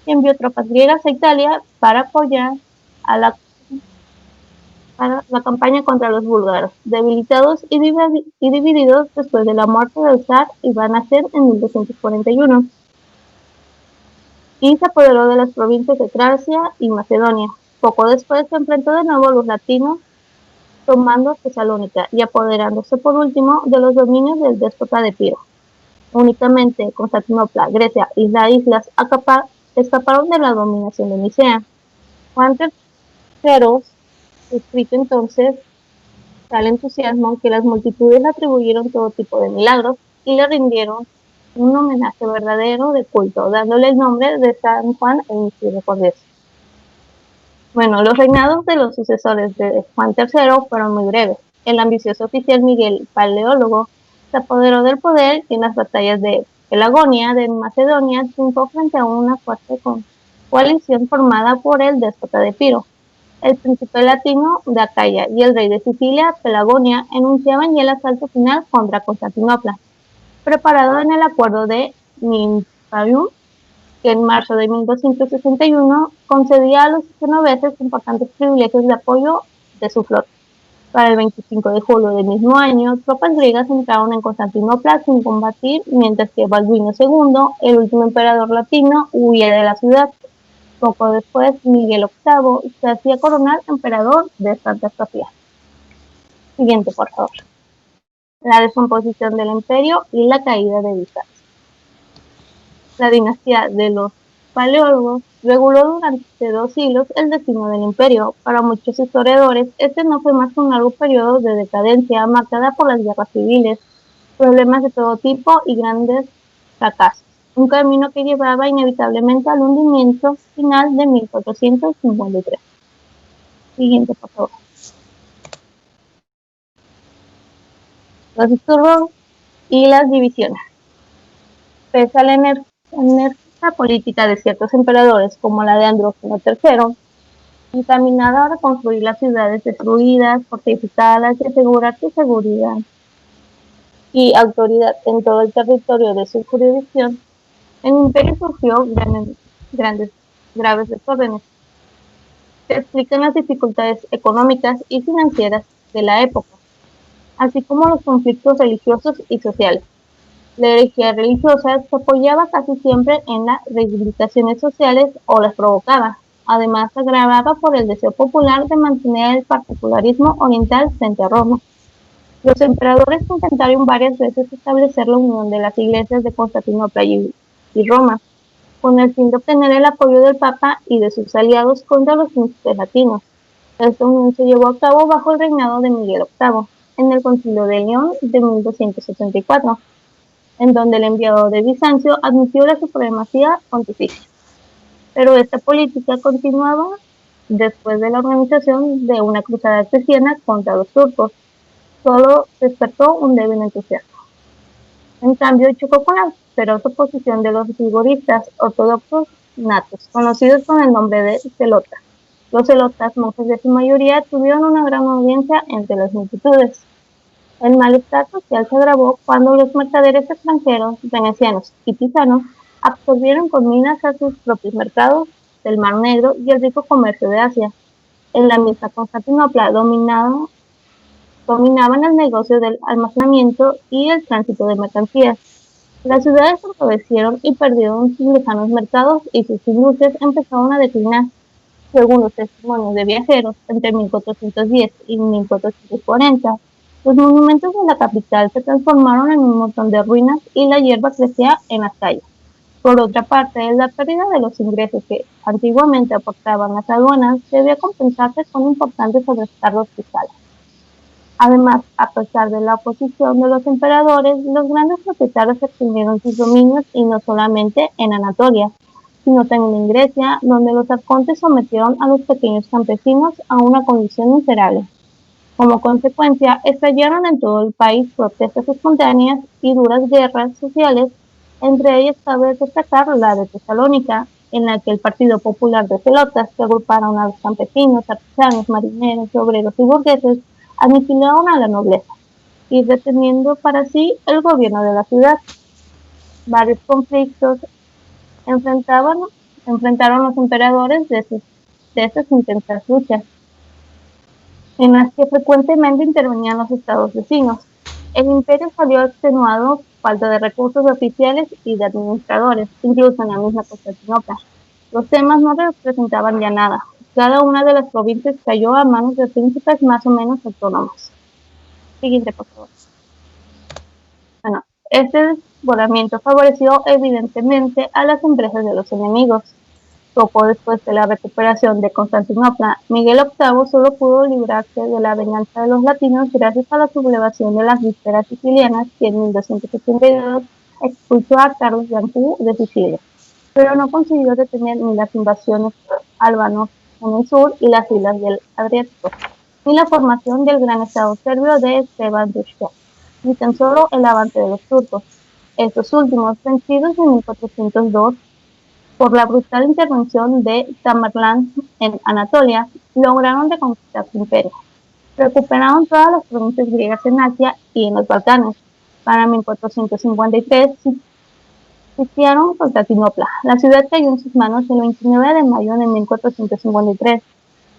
y envió tropas griegas a Italia para apoyar a la campaña contra los búlgaros, debilitados y divididos después de la muerte del zar Iván Asen en 1241, y se apoderó de las provincias de Tracia y Macedonia. Poco después se enfrentó de nuevo a los latinos, tomando Tesalónica y apoderándose por último de los dominios del déspota de Piro. Únicamente Constantinopla, Grecia y las islas escaparon de la dominación de Nicea. Juan III, escrito entonces tal entusiasmo que las multitudes le atribuyeron todo tipo de milagros y le rindieron un homenaje verdadero de culto, dándole el nombre de San Juan el Misericordioso. Bueno, los reinados de los sucesores de Juan III fueron muy breves. El ambicioso oficial Miguel Paleólogo se apoderó del poder y en las batallas de Pelagonia de Macedonia triunfó frente a una fuerte coalición formada por el déspota de Piro, el príncipe latino de Acaya y el rey de Sicilia, Pelagonia, enunciaban ya el asalto final contra Constantinopla, preparado en el acuerdo de Nymphaeum, que en marzo de 1261 concedía a los genoveses importantes privilegios de apoyo de su flota. Para el 25 de julio del mismo año, tropas griegas entraron en Constantinopla sin combatir, mientras que Balduino II, el último emperador latino, huía de la ciudad. Poco después, Miguel VIII se hacía coronar emperador de Santa Sofía. Siguiente, por favor. La descomposición del imperio y la caída de Bizancio. La dinastía de los Paleólogos reguló durante 2 siglos el destino del imperio. Para muchos historiadores, este no fue más que un largo periodo de decadencia marcada por las guerras civiles, problemas de todo tipo y grandes fracasos. Un camino que llevaba inevitablemente al hundimiento final de 1453. Siguiente, por favor. Los disturbios y las divisiones. Pese a la enérgica política de ciertos emperadores, como la de Andrógeno III, encaminada a reconstruir las ciudades destruidas, fortificadas y asegurar su seguridad y autoridad en todo el territorio de su jurisdicción, el imperio sufrió graves desórdenes. Se explican las dificultades económicas y financieras de la época, así como los conflictos religiosos y sociales. La herejía religiosa se apoyaba casi siempre en las reivindicaciones sociales o las provocaba. Además, se agravaba por el deseo popular de mantener el particularismo oriental frente a Roma. Los emperadores intentaron varias veces establecer la unión de las iglesias de Constantinopla y Roma, con el fin de obtener el apoyo del Papa y de sus aliados contra los príncipes latinos. Esta unión se llevó a cabo bajo el reinado de Miguel VIII, en el Concilio de León de 1274, en donde el enviado de Bizancio admitió la supremacía pontificia. Pero esta política continuaba después de la organización de una cruzada cristiana contra los turcos. Solo despertó un débil entusiasmo. En cambio, chocó con la feroz oposición de los rigoristas ortodoxos natos, conocidos con el nombre de celotas. Los celotas, monjes de su mayoría, tuvieron una gran audiencia entre las multitudes. El malestar social se agravó cuando los mercaderes extranjeros, venecianos y pisanos, absorbieron con minas a sus propios mercados del Mar Negro y el rico comercio de Asia. En la misma Constantinopla dominaban el negocio del almacenamiento y el tránsito de mercancías. Las ciudades se empobrecieron y perdieron sus lejanos mercados y sus industrias empezaron a declinar. Según los testimonios de viajeros, entre 1410 y 1440, los monumentos de la capital se transformaron en un montón de ruinas y la hierba crecía en las calles. Por otra parte, la pérdida de los ingresos que antiguamente aportaban las aduanas debía compensarse con importantes sobrecargos fiscales. Además, a pesar de la oposición de los emperadores, los grandes propietarios extendieron sus dominios y no solamente en Anatolia, sino también en Grecia, donde los arcontes sometieron a los pequeños campesinos a una condición miserable. Como consecuencia, estallaron en todo el país protestas espontáneas y duras guerras sociales. Entre ellas cabe destacar la de Tesalónica, en la que el Partido Popular de Celotas, que agruparon a los campesinos, artesanos, marineros, obreros y burgueses, aniquilaron a la nobleza y reteniendo para sí el gobierno de la ciudad. Varios conflictos enfrentaron los emperadores de estas intensas luchas, en las que frecuentemente intervenían los estados vecinos. El imperio salió extenuado, falta de recursos oficiales y de administradores, incluso en la misma Constantinopla. Los temas no representaban ya nada. Cada una de las provincias cayó a manos de príncipes más o menos autónomos. Siguiente, por favor. Bueno, este desbordamiento favoreció evidentemente a las empresas de los enemigos. Poco después de la recuperación de Constantinopla, Miguel VIII solo pudo librarse de la venganza de los latinos gracias a la sublevación de las vísperas sicilianas, que en 1272 expulsó a Carlos de Anjou de Sicilia, pero no consiguió detener ni las invasiones albanos en el sur y las islas del Adriático, ni la formación del gran estado serbio de Esteban Dušan, ni tan solo el avance de los turcos. Estos últimos, vencidos en 1402 por la brutal intervención de Tamerlán en Anatolia, lograron reconquistar su imperio. Recuperaron todas las provincias griegas en Asia y en los Balcanes. Para 1453 sitiaron Constantinopla. La ciudad cayó en sus manos el 29 de mayo de 1453.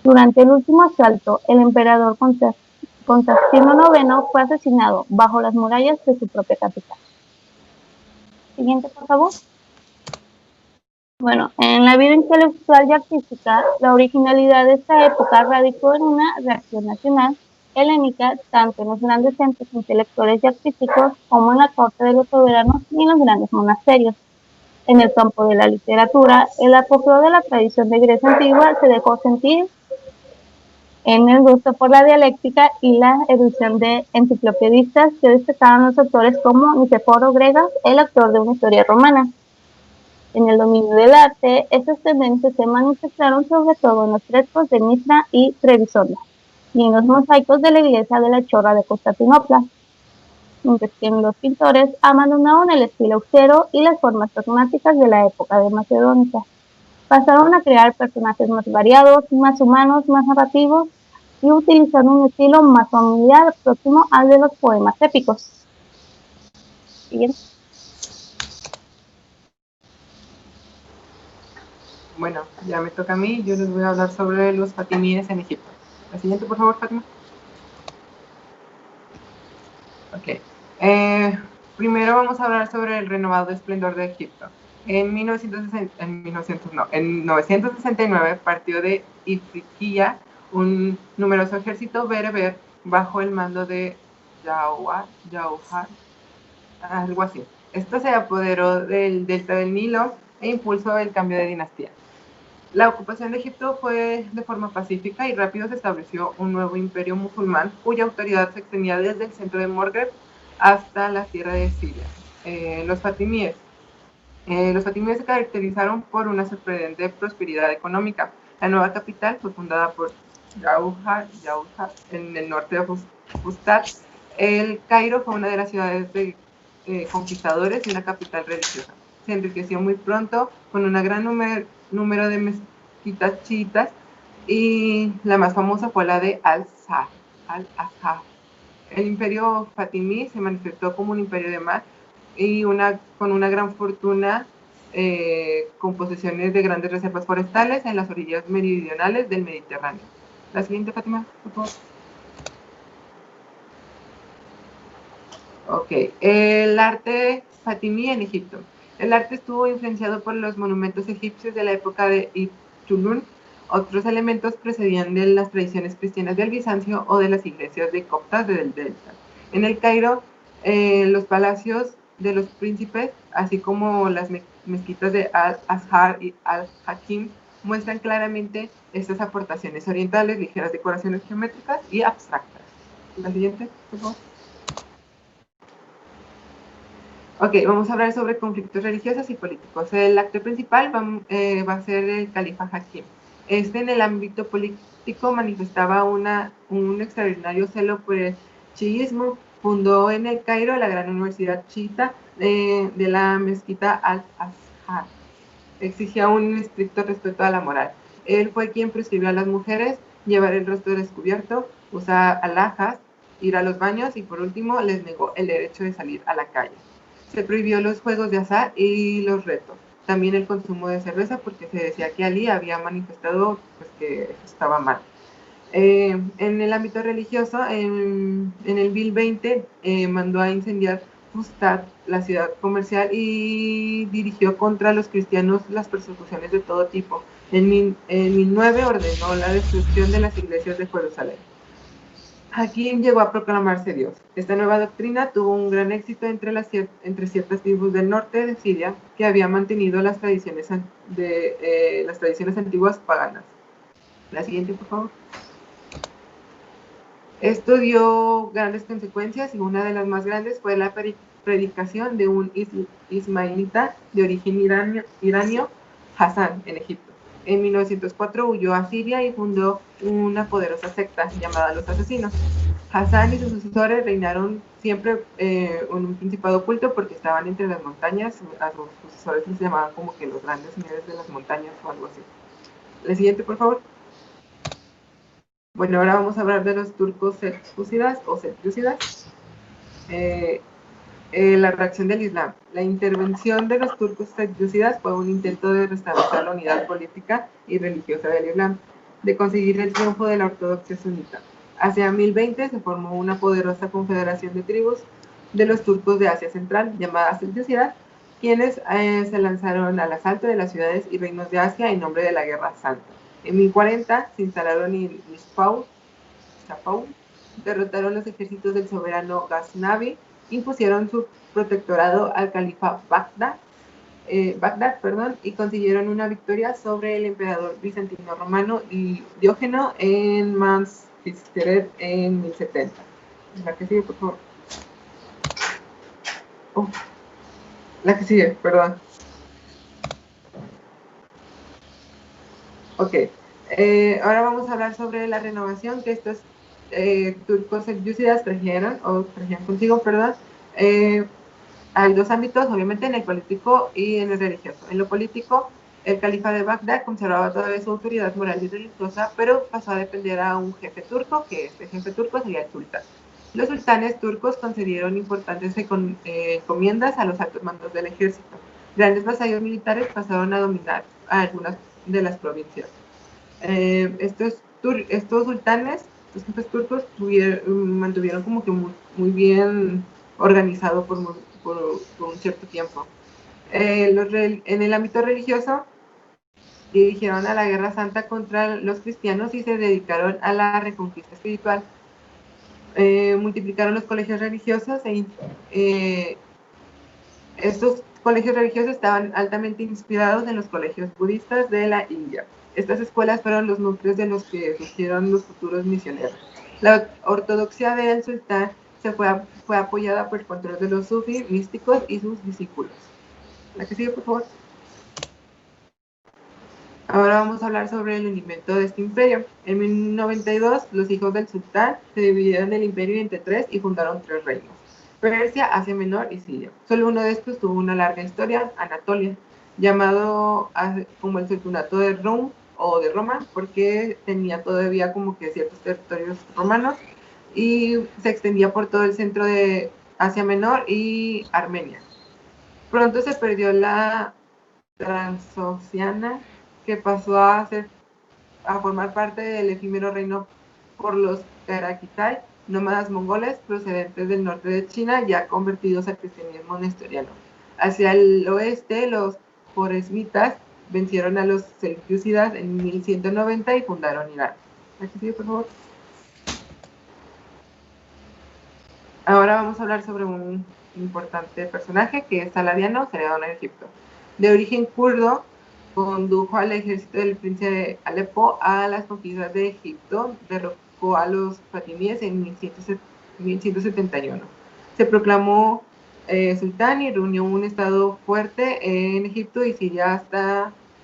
Durante el último asalto, el emperador Constantino IX fue asesinado bajo las murallas de su propia capital. Siguiente, por favor. Bueno, en la vida intelectual y artística, la originalidad de esta época radicó en una reacción nacional helénica tanto en los grandes centros intelectuales y artísticos como en la corte de los soberanos y en los grandes monasterios. En el campo de la literatura, el apogeo de la tradición de Grecia antigua se dejó sentir en el gusto por la dialéctica y la erudición de enciclopedistas que destacaban los autores como Niceforo Gregas, el autor de una historia romana. En el dominio del arte, estas tendencias se manifestaron sobre todo en los frescos de Mitra y Trebisonda, y en los mosaicos de la iglesia de la Chorra de Constantinopla, mientras que los pintores abandonaron el estilo austero y las formas dogmáticas de la época de Macedónica. Pasaron a crear personajes más variados, más humanos, más narrativos, y utilizaron un estilo más familiar, próximo al de los poemas épicos. Siguiente. Bueno, ya me toca a mí. Yo les voy a hablar sobre los fatimíes en Egipto. La siguiente, por favor, Fátima. Ok. Primero vamos a hablar sobre el renovado esplendor de Egipto. En 969 partió de Ifriqiya un numeroso ejército bereber bajo el mando de Jauhar, algo así. Esto se apoderó del delta del Nilo e impulsó el cambio de dinastía. La ocupación de Egipto fue de forma pacífica y rápido se estableció un nuevo imperio musulmán cuya autoridad se extendía desde el centro de Morgreb hasta la tierra de Siria. Los fatimíes se caracterizaron por una sorprendente prosperidad económica. La nueva capital fue fundada por Jauhar en el norte de Fustat. El Cairo fue una de las ciudades de conquistadores y una capital religiosa. Se enriqueció muy pronto con un gran número de mezquitas chiitas y la más famosa fue la de Al-Azhar. El imperio fatimí se manifestó como un imperio de mar y con una gran fortuna, con posesiones de grandes reservas forestales en las orillas meridionales del Mediterráneo. La siguiente, Fátima, por favor. Ok, el arte fatimí en Egipto. El arte estuvo influenciado por los monumentos egipcios de la época de Ibn Tulun. Otros elementos procedían de las tradiciones cristianas del Bizancio o de las iglesias de coptas del delta. En el Cairo, los palacios de los príncipes, así como las mezquitas de Al-Azhar y Al-Hakim, muestran claramente estas aportaciones orientales, ligeras decoraciones geométricas y abstractas. La siguiente, por favor. Ok, vamos a hablar sobre conflictos religiosos y políticos. El actor principal va a ser el califa Hakim. En el ámbito político manifestaba un extraordinario celo por el chiismo. Fundó en el Cairo la gran universidad chiita de la mezquita Al-Azhar. Exigía un estricto respeto a la moral. Él fue quien prescribió a las mujeres llevar el rostro descubierto, usar alhajas, ir a los baños y por último les negó el derecho de salir a la calle. Se prohibió los juegos de azar y los retos. También el consumo de cerveza porque se decía que Ali había manifestado pues, que estaba mal. En el ámbito religioso, en el 1020 mandó a incendiar Fustat, la ciudad comercial, y dirigió contra los cristianos las persecuciones de todo tipo. En 1009 ordenó la destrucción de las iglesias de Jerusalén. Hakim llegó a proclamarse Dios. Esta nueva doctrina tuvo un gran éxito entre ciertas tribus del norte de Siria que habían mantenido las tradiciones antiguas paganas. La siguiente, por favor. Esto dio grandes consecuencias y una de las más grandes fue la predicación de un ismaelita de origen iranio, Hassan, en Egipto. En 1904 huyó a Siria y fundó una poderosa secta llamada Los Asesinos. Hassan y sus sucesores reinaron siempre en un principado oculto porque estaban entre las montañas. A sus sucesores les llamaban como que los grandes señores de las montañas o algo así. La siguiente, por favor. Bueno, ahora vamos a hablar de los turcos seljúcidas o selyúcidas. La reacción del Islam. La intervención de los turcos selyúcidas fue un intento de restablecer la unidad política y religiosa del Islam, de conseguir el triunfo de la ortodoxia sunita. Hacia 1020 se formó una poderosa confederación de tribus de los turcos de Asia Central, llamadas selyúcidas, quienes se lanzaron al asalto de las ciudades y reinos de Asia en nombre de la Guerra Santa. En 1040 se instalaron en Nispau, derrotaron los ejércitos del soberano Ghaznavi, impusieron su protectorado al califa Bagdad, y consiguieron una victoria sobre el emperador bizantino romano Diógeno en Manzikert en 1070. La que sigue, por favor. La que sigue, perdón. Ok, ahora vamos a hablar sobre la renovación que estos turcos selyúcidas trajeron consigo, hay dos ámbitos, obviamente en el político y en el religioso. En lo político, el califa de Bagdad conservaba todavía su autoridad moral y religiosa, pero pasó a depender a un jefe turco, que este jefe turco sería el sultán. Los sultanes turcos concedieron importantes encomiendas a los altos mandos del ejército. Grandes vasallos militares pasaron a dominar a algunas de las provincias. Estos sultanes, los jefes turcos, mantuvieron como que muy bien organizado por un cierto tiempo. En el ámbito religioso, dirigieron a la Guerra Santa contra los cristianos y se dedicaron a la reconquista espiritual. Multiplicaron los colegios religiosos estos colegios religiosos estaban altamente inspirados en los colegios budistas de la India. Estas escuelas fueron los núcleos de los que surgieron los futuros misioneros. La ortodoxia del sultán fue apoyada por el control de los sufis, místicos y sus discípulos. La que sigue, por favor. Ahora vamos a hablar sobre el hundimiento de este imperio. En 1092, los hijos del sultán se dividieron el imperio entre tres y fundaron tres reinos: Persia, Asia Menor y Siria. Solo uno de estos tuvo una larga historia, Anatolia, llamado como el sultanato de Rum o de Roma, porque tenía todavía como que ciertos territorios romanos y se extendía por todo el centro de Asia Menor y Armenia. Pronto se perdió la Transoxiana, que pasó a formar parte del efímero reino por los Karakitai, nómadas mongoles procedentes del norte de China, ya convertidos al cristianismo nestoriano. Hacia el oeste, los joresmitas vencieron a los selyúcidas en 1190 y fundaron Irán. Aquí sigue, por favor. Ahora vamos a hablar sobre un importante personaje que es Saladiano, Ceredón en Egipto. De origen kurdo, condujo al ejército del príncipe de Alepo a las conquistas de Egipto, derrocó a los fatimíes en 1171. Se proclamó sultán y reunió un estado fuerte en Egipto y Siria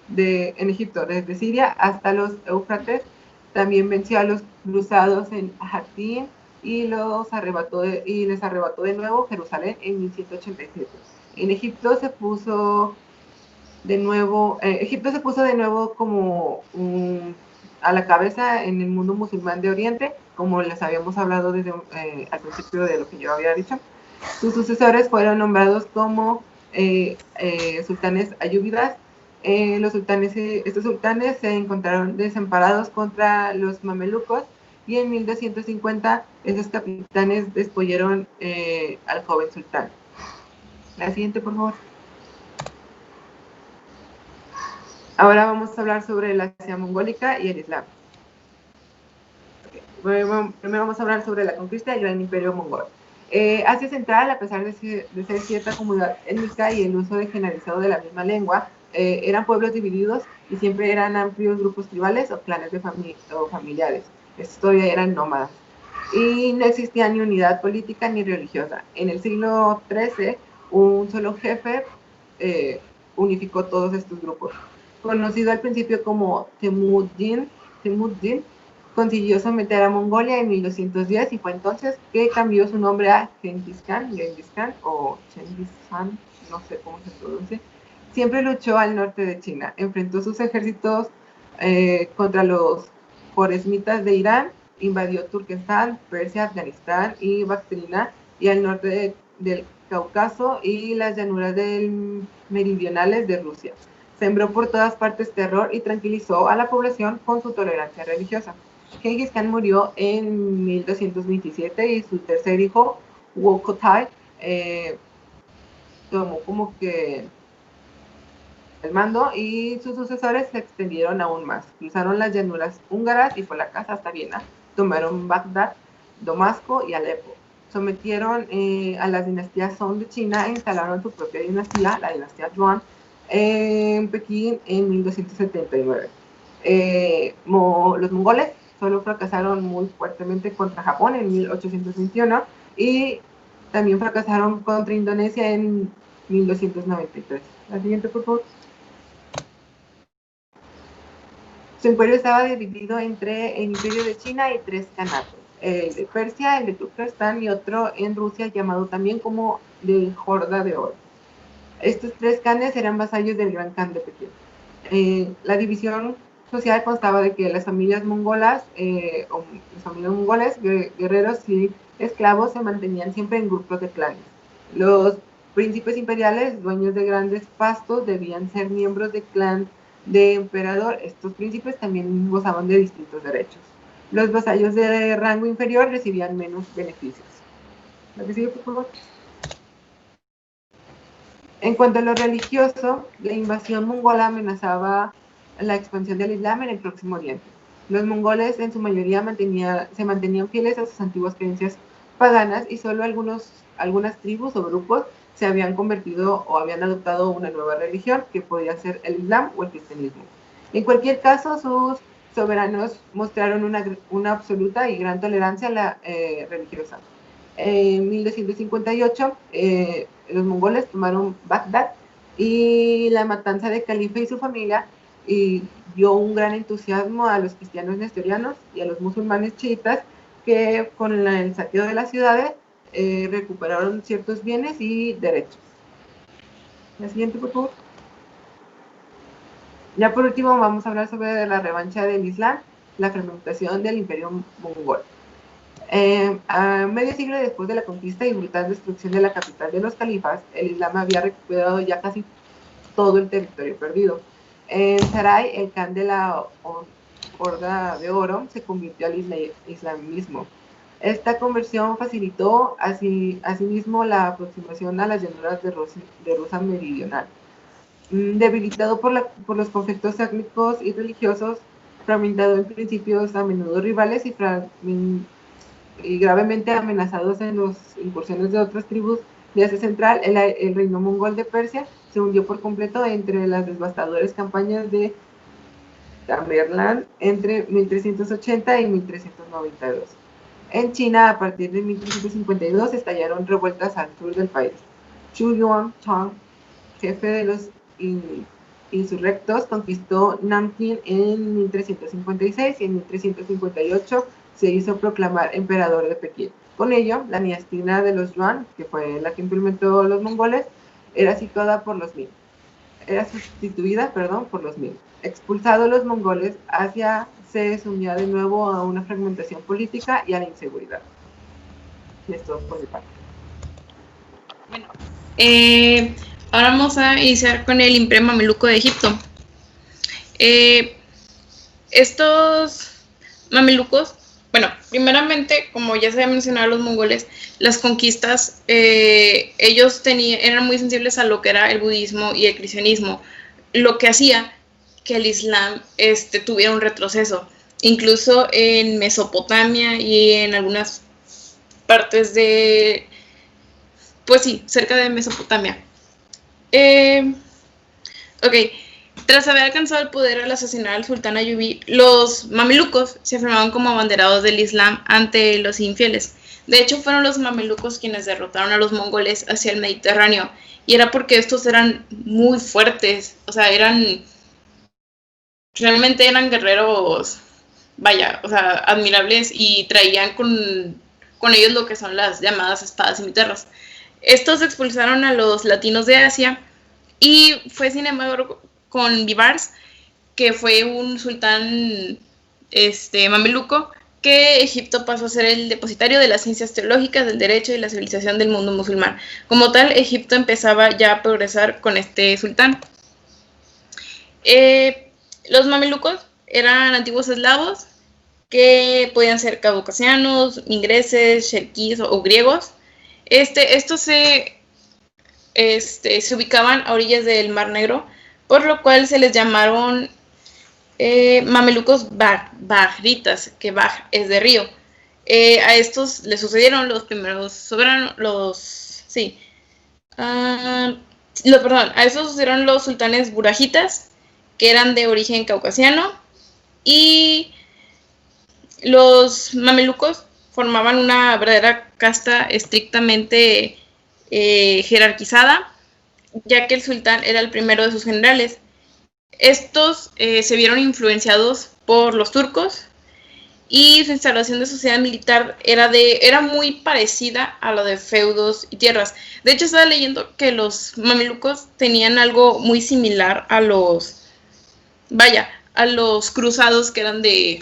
desde Siria hasta los Éufrates. También venció a los cruzados en Hattin y les arrebató de nuevo Jerusalén en 1187. En Egipto se puso de nuevo como a la cabeza en el mundo musulmán de Oriente, como les habíamos hablado desde al principio de lo que yo había dicho. Sus sucesores fueron nombrados como sultanes ayúbidas. Estos sultanes se encontraron desamparados contra los mamelucos y en 1250 esos capitanes despojaron al joven sultán. La siguiente, por favor. Ahora vamos a hablar sobre la Asia mongólica y el Islam. Primero vamos a hablar sobre la conquista del gran imperio mongol. Asia Central, a pesar de ser cierta comunidad étnica y el uso generalizado de la misma lengua, eran pueblos divididos y siempre eran amplios grupos tribales o clanes o familiares. Estos todavía eran nómadas. Y no existía ni unidad política ni religiosa. En el siglo XIII, un solo jefe unificó todos estos grupos. Conocido al principio como Temujin, consiguió someter a Mongolia en 1210 y fue entonces que cambió su nombre a Genghis Khan o Genghis Khan, no sé cómo se pronuncia. Siempre luchó al norte de China, enfrentó sus ejércitos contra los joresmitas de Irán, invadió Turquestán, Persia, Afganistán y Bactrina, y al norte del Cáucaso y las llanuras meridionales de Rusia. Sembró por todas partes terror y tranquilizó a la población con su tolerancia religiosa. Genghis Khan murió en 1227 y su tercer hijo, Wokotai, tomó como que el mando y sus sucesores se extendieron aún más. Cruzaron las llanuras húngaras y polacas hasta Viena, tomaron Bagdad, Damasco y Alepo. Sometieron a las dinastías Song de China e instalaron su propia dinastía, la dinastía Yuan, en Pekín en 1279. Los mongoles solo fracasaron muy fuertemente contra Japón en 1821 y también fracasaron contra Indonesia en 1293. La siguiente, por favor. Su imperio estaba dividido entre el imperio de China y tres kanatos: el de Persia, el de Turquestán y otro en Rusia llamado también como de Horda de Oro. Estos tres khanes eran vasallos del gran khan de Pekín. La división social constaba de que las familias mongolas, guerreros y esclavos, se mantenían siempre en grupos de clanes. Los príncipes imperiales, dueños de grandes pastos, debían ser miembros del clan de emperador. Estos príncipes también gozaban de distintos derechos. Los vasallos de rango inferior recibían menos beneficios. ¿La que sigue, por favor? En cuanto a lo religioso, la invasión mongola amenazaba la expansión del Islam en el Próximo Oriente. Los mongoles en su mayoría se mantenían fieles a sus antiguas creencias paganas y solo algunas tribus o grupos se habían convertido o habían adoptado una nueva religión, que podía ser el Islam o el cristianismo. En cualquier caso, sus soberanos mostraron una absoluta y gran tolerancia a la religiosa. En 1258, los mongoles tomaron Bagdad y la matanza de Califa y su familia dio un gran entusiasmo a los cristianos nestorianos y a los musulmanes chiitas, que con el saqueo de las ciudades recuperaron ciertos bienes y derechos. La siguiente, por favor. Ya por último vamos a hablar sobre la revancha del Islam, la fragmentación del imperio mongol. A medio siglo después de la conquista y brutal destrucción de la capital de los califas, el Islam había recuperado ya casi todo el territorio perdido. En Sarai, el Khan de la Horda de Oro se convirtió al islamismo. Esta conversión facilitó asimismo la aproximación a las llanuras de Rusia meridional. Debilitado por los conflictos étnicos y religiosos, fragmentado en principios a menudo rivales y gravemente amenazados en las incursiones de otras tribus de Asia Central, el reino mongol de Persia se hundió por completo entre las devastadoras campañas de Tamerlán entre 1380 y 1392. En China, a partir de 1352, estallaron revueltas al sur del país. Chu Yuan-Tong, jefe de los insurrectos, conquistó Nanking en 1356 y en 1358 se hizo proclamar emperador de Pekín. Con ello, la dinastía de los Yuan, que fue la que implementó los mongoles, era sustituida por los Ming. Expulsados los mongoles, Asia se sumía de nuevo a una fragmentación política y a la inseguridad. Y esto por mi parte. Bueno, ahora vamos a iniciar con el Imperio Mameluco de Egipto. Estos mamelucos, bueno, primeramente, como ya se había mencionado, los mongoles, las conquistas, ellos eran muy sensibles a lo que era el budismo y el cristianismo, lo que hacía que el Islam tuviera un retroceso. Incluso en Mesopotamia y en algunas partes de, pues sí, cerca de Mesopotamia. Tras haber alcanzado el poder al asesinar al sultán Ayubí, los mamelucos se afirmaban como abanderados del Islam ante los infieles. De hecho, fueron los mamelucos quienes derrotaron a los mongoles hacia el Mediterráneo, y era porque estos eran muy fuertes, o sea, realmente eran guerreros, admirables, y traían con ellos lo que son las llamadas espadas cimiterras. Estos expulsaron a los latinos de Asia, y fue sin embargo con Bibars, que fue un sultán mameluco, que Egipto pasó a ser el depositario de las ciencias teológicas, del derecho y la civilización del mundo musulmán. Como tal, Egipto empezaba ya a progresar con este sultán. Los mamelucos eran antiguos eslavos, que podían ser caucasianos, ingleses, cherquíes o griegos. Estos se ubicaban a orillas del Mar Negro, por lo cual se les llamaron mamelucos bahritas, que Bahr es de río. A estos les sucedieron los primeros soberanos, a estos sucedieron los sultanes burajitas, que eran de origen caucasiano, y los mamelucos formaban una verdadera casta estrictamente jerarquizada, ya que el sultán era el primero de sus generales. Estos se vieron influenciados por los turcos, y su instalación de sociedad militar era muy parecida a lo de feudos y tierras. De hecho, estaba leyendo que los mamelucos tenían algo muy similar a los cruzados, que eran de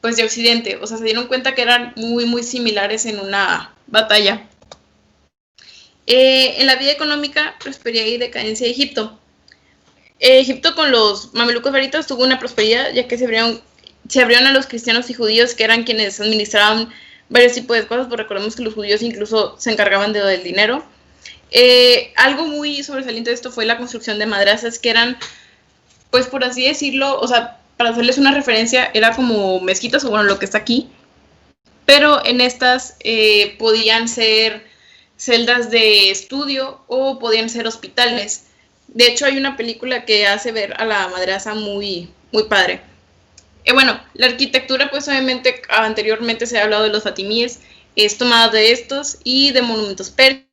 Occidente. O sea, se dieron cuenta que eran muy, muy similares en una batalla. En la vida económica, prosperidad y decadencia de Egipto. Egipto, con los mamelucos bahritas, tuvo una prosperidad, ya que se abrieron a los cristianos y judíos, que eran quienes administraban varios tipos de cosas, porque recordemos que los judíos incluso se encargaban del dinero. Algo muy sobresaliente de esto fue la construcción de madrasas, que eran, pues por así decirlo, o sea, para hacerles una referencia, era como mezquitas, o bueno, lo que está aquí, pero en estas podían ser celdas de estudio o podían ser hospitales. De hecho, hay una película que hace ver a la madrasa muy, muy padre. Bueno, la arquitectura, pues obviamente anteriormente se ha hablado de los fatimíes, es tomada de estos y de monumentos persas.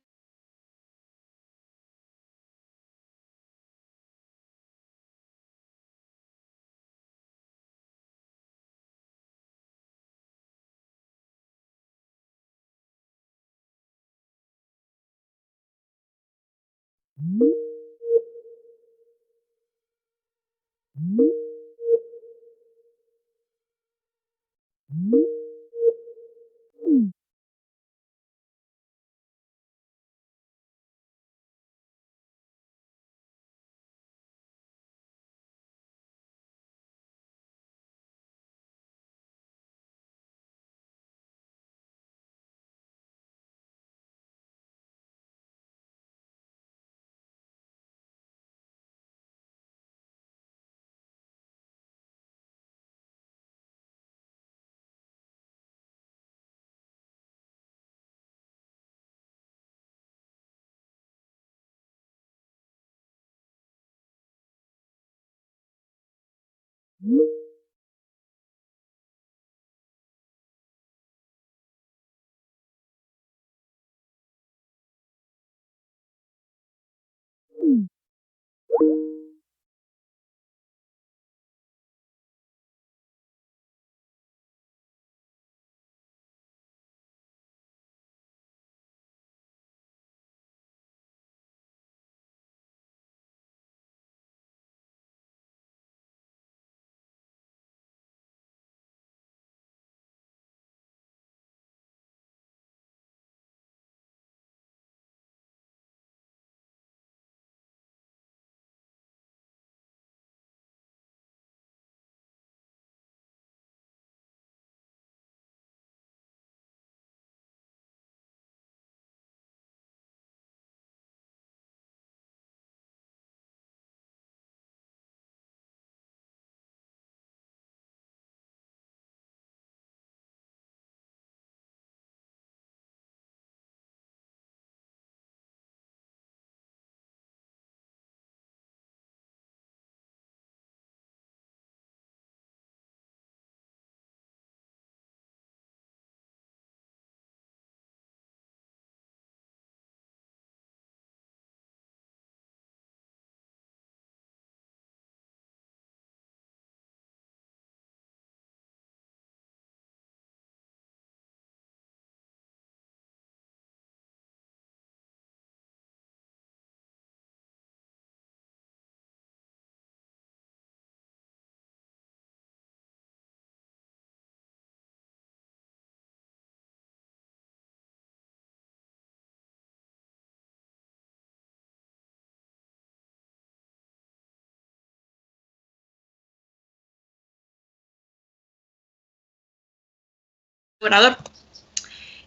Gobernador.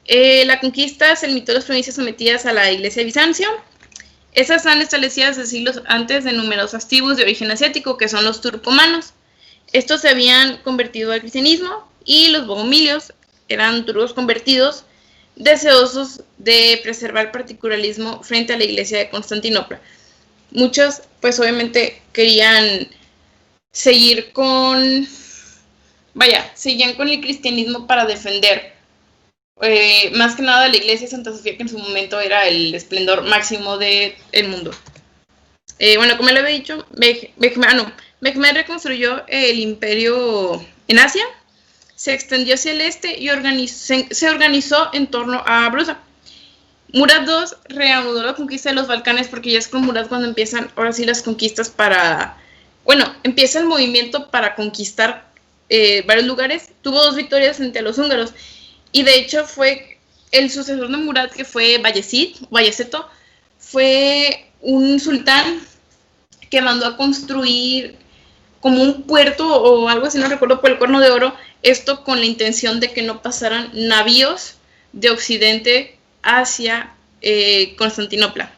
La conquista se limitó a las provincias sometidas a la Iglesia de Bizancio. Estas están establecidas de siglos antes de numerosas tribus de origen asiático, que son los turcomanos. Estos se habían convertido al cristianismo y los bogomilios eran turcos convertidos, deseosos de preservar el particularismo frente a la Iglesia de Constantinopla. Muchos, pues obviamente, querían seguir con... seguían con el cristianismo para defender más que nada la iglesia de Santa Sofía, que en su momento era el esplendor máximo del mundo. Bueno, como le había dicho, Mehmed reconstruyó el imperio en Asia, se extendió hacia el este y se organizó en torno a Brusa. Murad II reanudó la conquista de los Balcanes, porque ya es con Murad cuando empiezan ahora sí las conquistas empieza el movimiento para conquistar varios lugares. Tuvo 2 victorias frente a los húngaros, y de hecho fue el sucesor de Murad, que fue Bayeseto, fue un sultán que mandó a construir como un puerto o algo así, no recuerdo, por el Cuerno de Oro, esto con la intención de que no pasaran navíos de Occidente hacia Constantinopla.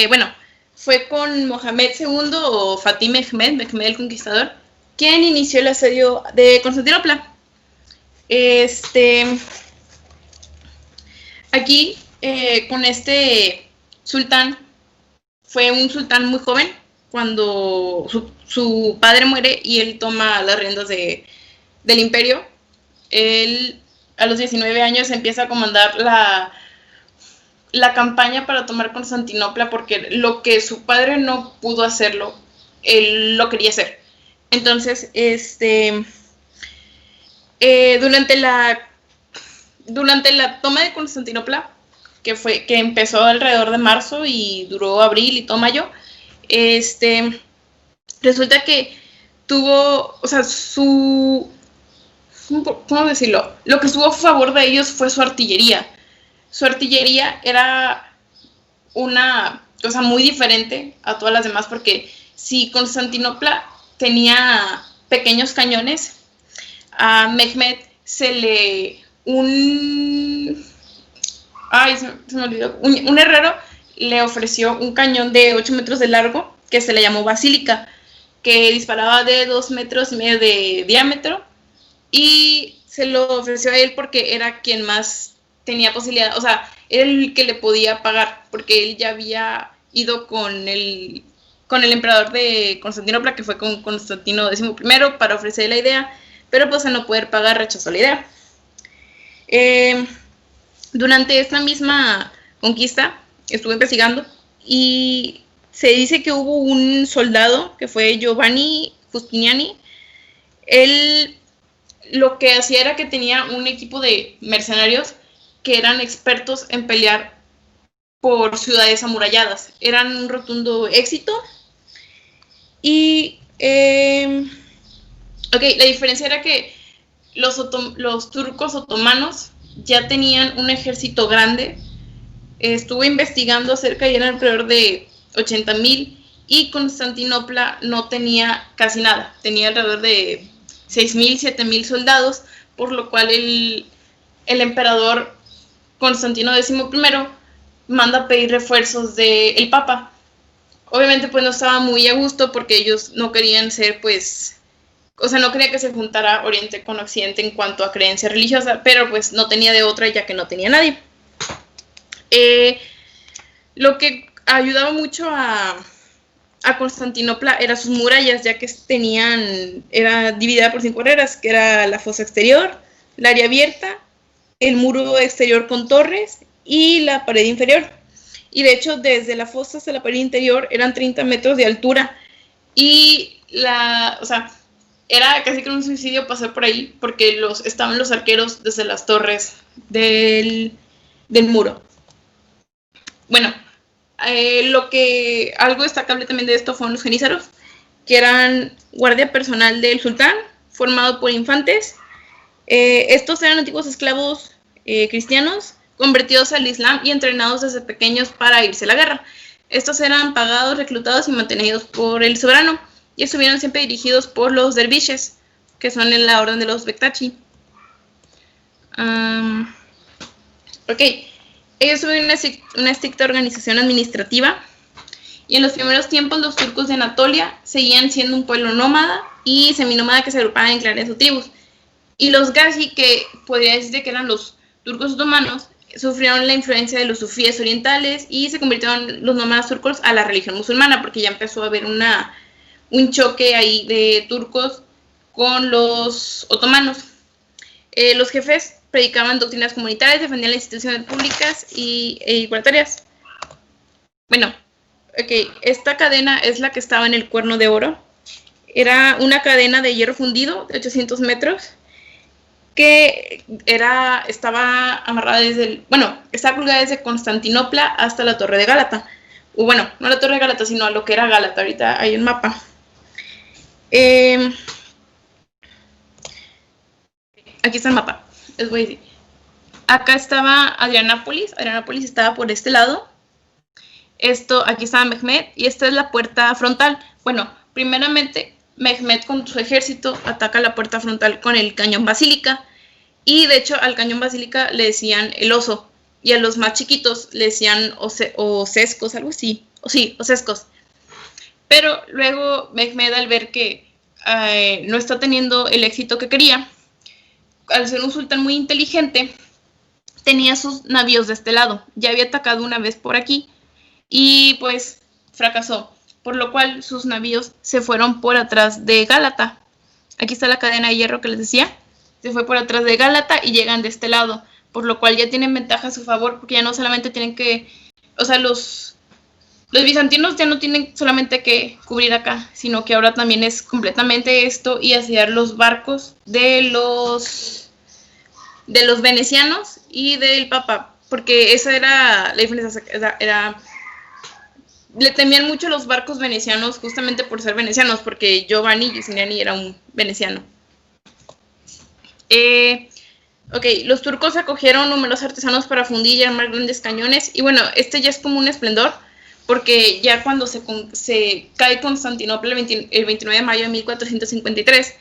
Bueno, fue con Mohamed II o Fatih Mehmed, Mehmed el Conquistador, quien inició el asedio de Constantinopla. Aquí, con este sultán, fue un sultán muy joven cuando su padre muere y él toma las riendas del imperio. Él a los 19 años empieza a comandar la campaña para tomar Constantinopla, porque lo que su padre no pudo hacerlo, él lo quería hacer. Entonces, durante la toma de Constantinopla, que empezó alrededor de marzo y duró abril y todo mayo, resulta que tuvo, o sea, ¿cómo decirlo? Lo que estuvo a favor de ellos fue su artillería. Su artillería era una cosa muy diferente a todas las demás, porque si Constantinopla tenía pequeños cañones, a Mehmed un herrero le ofreció un cañón de 8 metros de largo que se le llamó basílica, que disparaba de 2,5 metros de diámetro, y se lo ofreció a él porque era quien más tenía posibilidad, o sea, era el que le podía pagar, porque él ya había ido con el emperador de Constantinopla, que fue con Constantino XI, para ofrecerle la idea, pero pues al no poder pagar rechazó la idea. Durante esta misma conquista estuve investigando y se dice que hubo un soldado que fue Giovanni Giustiniani. Él lo que hacía era que tenía un equipo de mercenarios que eran expertos en pelear por ciudades amuralladas. Eran un rotundo éxito. Y la diferencia era que los turcos otomanos ya tenían un ejército grande. Estuve investigando acerca y eran alrededor de 80,000, y Constantinopla no tenía casi nada. Tenía alrededor de 6,000, 7,000 soldados, por lo cual el emperador Constantino XI manda a pedir refuerzos del Papa. Obviamente pues no estaba muy a gusto, porque ellos no querían ser no quería que se juntara Oriente con Occidente en cuanto a creencia religiosa, pero pues no tenía de otra, ya que no tenía nadie. Lo que ayudaba mucho a Constantinopla eran sus murallas, ya que era dividida por 5 barreras, que era la fosa exterior, el área abierta, el muro exterior con torres y la pared inferior. Y de hecho, desde la fosa hasta la pared interior eran 30 metros de altura, y era casi que un suicidio pasar por ahí, porque estaban los arqueros desde las torres del muro. Bueno, algo destacable también de esto fueron los jenízaros, que eran guardia personal del sultán, formado por infantes. Estos eran antiguos esclavos cristianos, convertidos al Islam y entrenados desde pequeños para irse a la guerra. Estos eran pagados, reclutados y mantenidos por el soberano, y estuvieron siempre dirigidos por los derviches, que son en la orden de los Bektashi. Ellos tuvieron una estricta organización administrativa, y en los primeros tiempos los turcos de Anatolia seguían siendo un pueblo nómada y seminómada que se agrupaban en clanes o tribus. Y los Gazi, que podría decirse que eran los turcos otomanos, sufrieron la influencia de los sufíes orientales y se convirtieron los nómadas turcos a la religión musulmana, porque ya empezó a haber un choque ahí de turcos con los otomanos. Los jefes predicaban doctrinas comunitarias, defendían las instituciones públicas e igualitarias. Bueno, esta cadena es la que estaba en el Cuerno de Oro. Era una cadena de hierro fundido de 800 metros que estaba amarrada estaba colgada desde Constantinopla hasta la Torre de Gálata. O bueno, no la Torre de Gálata, sino a lo que era Gálata. Ahorita hay un mapa. Aquí está el mapa. Les voy a decir. Acá estaba Adrianápolis. Adrianápolis estaba por este lado. Aquí estaba Mehmed, y esta es la puerta frontal. Bueno, primeramente Mehmed con su ejército ataca la puerta frontal con el cañón basílica, y de hecho al cañón basílica le decían el oso, y a los más chiquitos le decían osescos, algo así, sí, Osescos. Pero luego Mehmed, al ver que no está teniendo el éxito que quería, al ser un sultán muy inteligente, tenía sus navíos de este lado. Ya había atacado una vez por aquí y pues fracasó, por lo cual sus navíos se fueron por atrás de Gálata. Aquí está la cadena de hierro que les decía. Se fue por atrás de Gálata y llegan de este lado, por lo cual ya tienen ventaja a su favor, porque ya no solamente tienen que, o sea, los bizantinos ya no tienen solamente que cubrir acá, sino que ahora también es completamente esto y asediar los barcos de los venecianos y del Papa, porque esa era la diferencia, le temían mucho los barcos venecianos justamente por ser venecianos, porque Giovanni Giustiniani era un veneciano. Los turcos acogieron numerosos artesanos para fundir y armar grandes cañones, y bueno, este ya es como un esplendor, porque ya cuando se cae Constantinopla el 29 de mayo de 1453,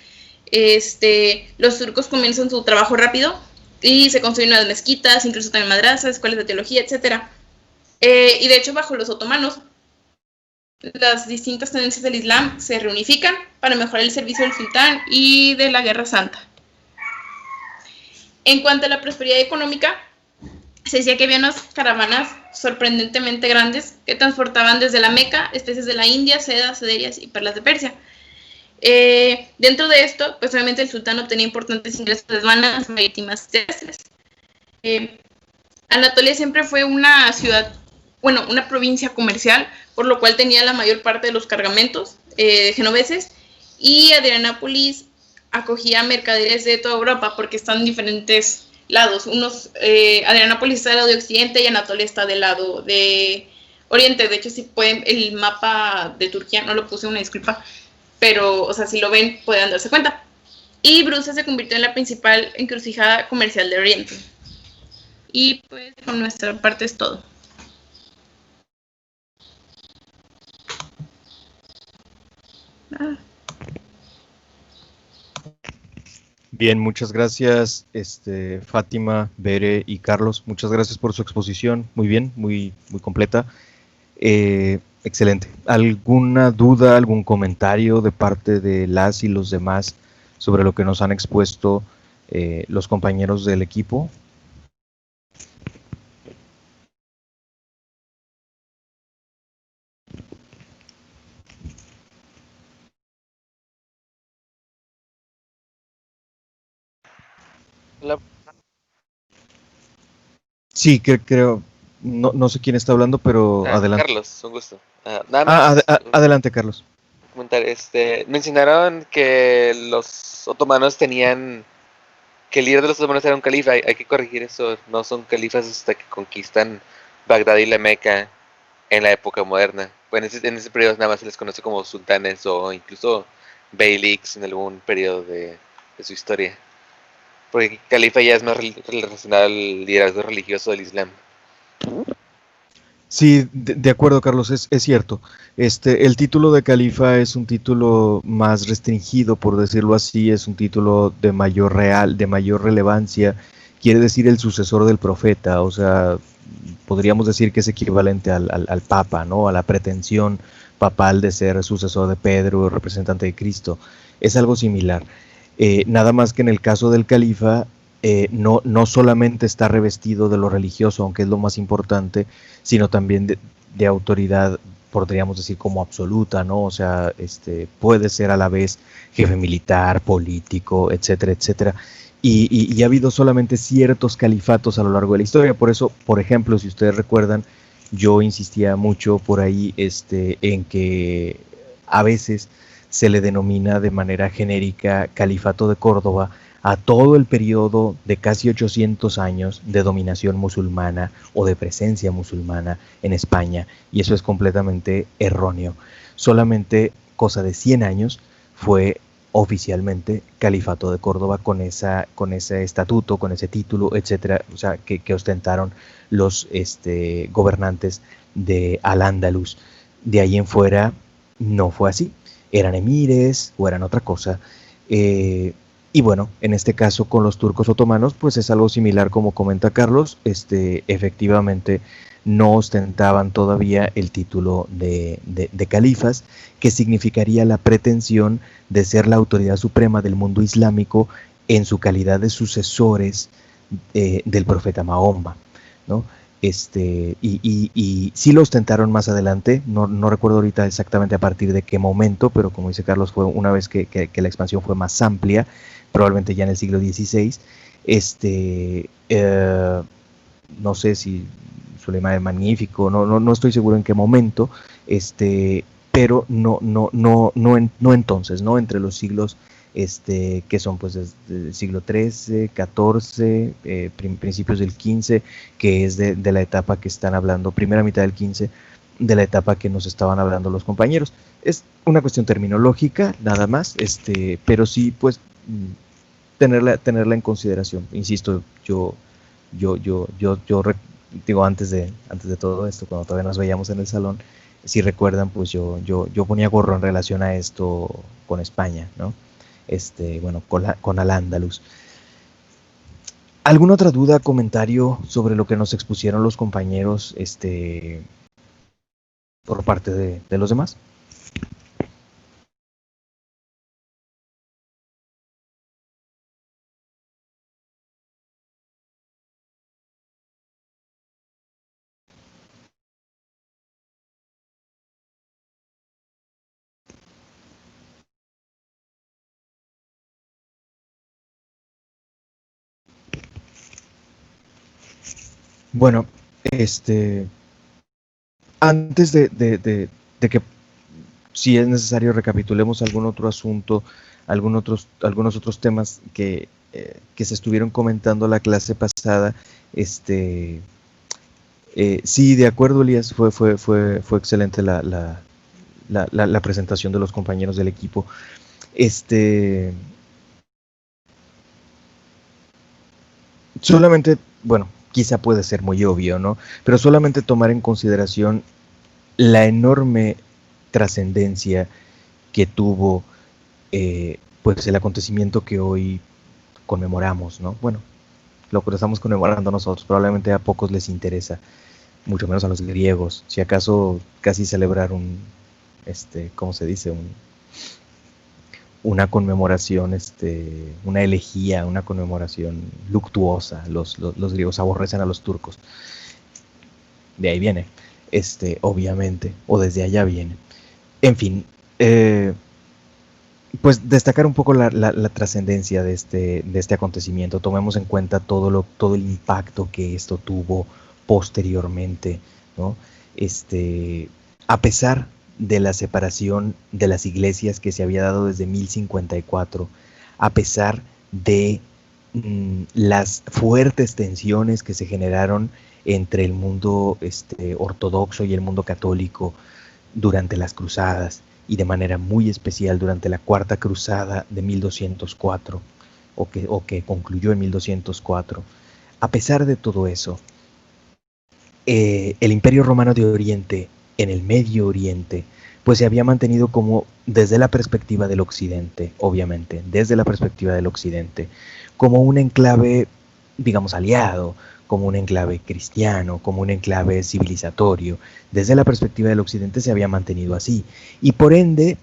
los turcos comienzan su trabajo rápido y se construyen unas mezquitas, incluso también madrazas, escuelas de teología, etc. Y de hecho, bajo los otomanos, las distintas tendencias del Islam se reunifican para mejorar el servicio del sultán y de la Guerra Santa. En cuanto a la prosperidad económica, se decía que había unas caravanas sorprendentemente grandes que transportaban desde la Meca especies de la India, sedas, sederias y perlas de Persia. Dentro de esto, pues obviamente el sultán obtenía importantes ingresos de aduanas marítimas y terrestres. Anatolia siempre fue una ciudad, una provincia comercial, por lo cual tenía la mayor parte de los cargamentos genoveses, y Adrianápolis acogía mercaderes de toda Europa porque están en diferentes lados. Adrianápolis está del lado de Occidente y Anatolia está del lado de Oriente. De hecho, si pueden, el mapa de Turquía, no lo puse, una disculpa, pero, o sea, si lo ven, pueden darse cuenta. Y Brucia se convirtió en la principal encrucijada comercial de Oriente. Y pues, con nuestra parte es todo. Bien, muchas gracias, Fátima, Bere y Carlos. Muchas gracias por su exposición. Muy bien, muy completa. Excelente. ¿Alguna duda, algún comentario de parte de las y los demás sobre lo que nos han expuesto los compañeros del equipo? Hola. Sí, creo, no sé quién está hablando, pero adelante. Carlos, un gusto. Nada más Adelante, Carlos. Comentar, mencionaron que los otomanos tenían, que el líder de los otomanos era un califa. Hay que corregir eso, no son califas hasta que conquistan Bagdad y la Meca en la época moderna. Bueno, en ese periodo nada más se les conoce como sultanes o incluso beyliks en algún periodo de su historia. Porque califa ya es más relacionado al liderazgo religioso del Islam. Sí, de acuerdo, Carlos, es cierto. El título de califa es un título más restringido, por decirlo así, es un título de mayor relevancia, quiere decir el sucesor del profeta, o sea, podríamos decir que es equivalente al Papa, ¿no? A la pretensión papal de ser sucesor de Pedro, representante de Cristo. Es algo similar. Nada más que en el caso del califa, no solamente está revestido de lo religioso, aunque es lo más importante, sino también de autoridad, podríamos decir como absoluta, ¿no? O sea, puede ser a la vez jefe militar, político, etcétera, etcétera. Y ha habido solamente ciertos califatos a lo largo de la historia. Por eso, por ejemplo, si ustedes recuerdan, yo insistía mucho por ahí en que a veces se le denomina de manera genérica Califato de Córdoba a todo el periodo de casi 800 años de dominación musulmana o de presencia musulmana en España, y eso es completamente erróneo. Solamente cosa de 100 años fue oficialmente Califato de Córdoba con ese estatuto, con ese título, etcétera, o sea, que ostentaron los gobernantes de Al-Ándalus. De ahí en fuera no fue así. Eran emires o eran otra cosa. Y Y bueno, en este caso con los turcos otomanos, pues es algo similar como comenta Carlos, efectivamente no ostentaban todavía el título de califas, que significaría la pretensión de ser la autoridad suprema del mundo islámico en su calidad de sucesores del profeta Mahoma, ¿no? Y sí lo ostentaron más adelante, no recuerdo ahorita exactamente a partir de qué momento, pero como dice Carlos, fue una vez que la expansión fue más amplia, probablemente ya en el siglo XVI. No sé si Suleiman el Magnífico, no estoy seguro en qué momento, pero no entonces, ¿no? Entre los siglos que son pues desde el siglo XIII, XIV, principios del XV, que es de la etapa que están hablando, primera mitad del XV, de la etapa que nos estaban hablando los compañeros. Es una cuestión terminológica, nada más, pero sí, pues, tenerla en consideración. Insisto, yo digo, antes de todo esto, cuando todavía nos veíamos en el salón, si recuerdan, pues yo ponía gorro en relación a esto con España, ¿no? Bueno, con Al-Ándalus. ¿Alguna otra duda, comentario sobre lo que nos expusieron los compañeros por parte de los demás? Bueno, antes de que, si es necesario, recapitulemos algún otro asunto, algunos otros temas que se estuvieron comentando la clase pasada, sí, de acuerdo, Elías, fue excelente la presentación de los compañeros del equipo. Solamente, bueno, quizá puede ser muy obvio, ¿no? Pero solamente tomar en consideración la enorme trascendencia que tuvo pues el acontecimiento que hoy conmemoramos, ¿no? Bueno, lo que estamos conmemorando nosotros, probablemente a pocos les interesa, mucho menos a los griegos, si acaso casi celebrar ¿cómo se dice? Una conmemoración, una elegía, una conmemoración luctuosa. Los griegos aborrecen a los turcos. De ahí viene, obviamente, o desde allá viene. En fin, pues destacar un poco la trascendencia de este acontecimiento. Tomemos en cuenta todo el impacto que esto tuvo posteriormente, ¿no? A pesar de la separación de las iglesias que se había dado desde 1054, a pesar de las fuertes tensiones que se generaron entre el mundo ortodoxo y el mundo católico durante las cruzadas, y de manera muy especial durante la Cuarta Cruzada de 1204, o que concluyó en 1204. A pesar de todo eso, el Imperio Romano de Oriente, en el Medio Oriente, pues se había mantenido como desde la perspectiva del Occidente, obviamente, desde la perspectiva del Occidente, como un enclave, digamos, aliado, como un enclave cristiano, como un enclave civilizatorio. Desde la perspectiva del Occidente se había mantenido así. Y por ende,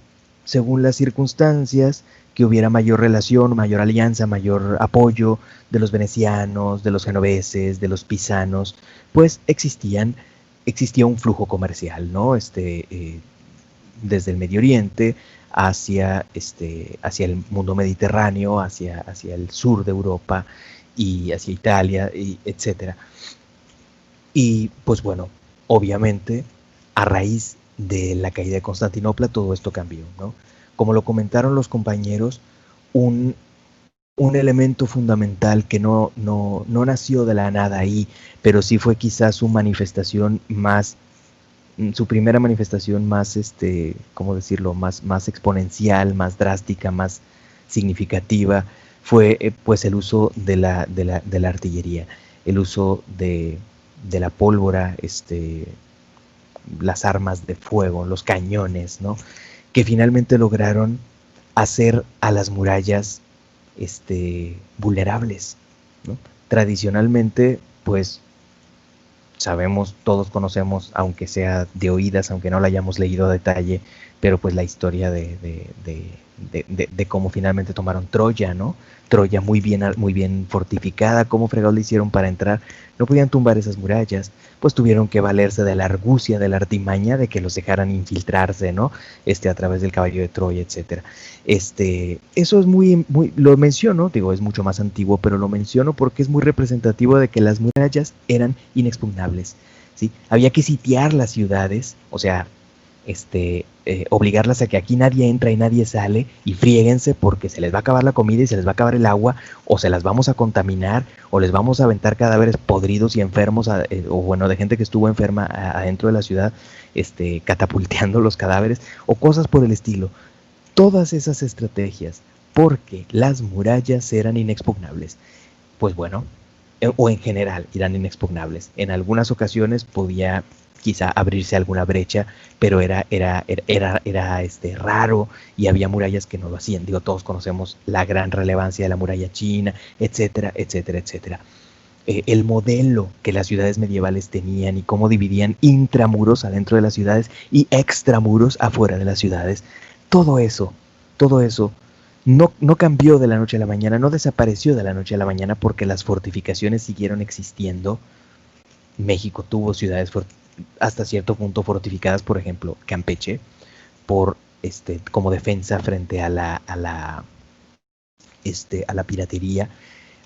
según las circunstancias, que hubiera mayor relación, mayor alianza, mayor apoyo de los venecianos, de los genoveses, de los pisanos, pues existía un flujo comercial, ¿no? Desde el Medio Oriente hacia el mundo mediterráneo, hacia el sur de Europa y hacia Italia, etcétera. Y pues bueno, obviamente, a raíz de la caída de Constantinopla, todo esto cambió, ¿no? Como lo comentaron los compañeros, un elemento fundamental que no nació de la nada ahí, pero sí fue quizás su primera manifestación más, ¿cómo decirlo?, más exponencial, más drástica, más significativa, fue pues el uso de la artillería, el uso de la pólvora, las armas de fuego, los cañones, ¿no? Que finalmente lograron hacer a las murallas vulnerables, ¿no? Tradicionalmente, pues sabemos, todos conocemos, aunque sea de oídas, aunque no la hayamos leído a detalle, pero pues la historia de cómo finalmente tomaron Troya, ¿no? Troya muy bien fortificada, cómo fregados le hicieron para entrar, no podían tumbar esas murallas, pues tuvieron que valerse de la argucia, de la artimaña, de que los dejaran infiltrarse, ¿no? A través del caballo de Troya, etcétera. Eso es muy, lo menciono, digo, es mucho más antiguo, pero lo menciono porque es muy representativo de que las murallas eran inexpugnables, ¿sí? Había que sitiar las ciudades, o sea, obligarlas a que aquí nadie entra y nadie sale y friéguense porque se les va a acabar la comida y se les va a acabar el agua, o se las vamos a contaminar, o les vamos a aventar cadáveres podridos y enfermos, o bueno, de gente que estuvo enferma adentro de la ciudad, catapulteando los cadáveres, o cosas por el estilo. Todas esas estrategias, porque las murallas eran inexpugnables. Pues bueno, o en general eran inexpugnables. En algunas ocasiones podía quizá abrirse alguna brecha, pero era raro, y había murallas que no lo hacían. Digo, todos conocemos la gran relevancia de la muralla china, etcétera, etcétera, etcétera. El modelo que las ciudades medievales tenían y cómo dividían intramuros adentro de las ciudades y extramuros afuera de las ciudades, todo eso no cambió de la noche a la mañana, no desapareció de la noche a la mañana, porque las fortificaciones siguieron existiendo. México tuvo ciudades hasta cierto punto fortificadas, por ejemplo, Campeche, como defensa frente a la piratería,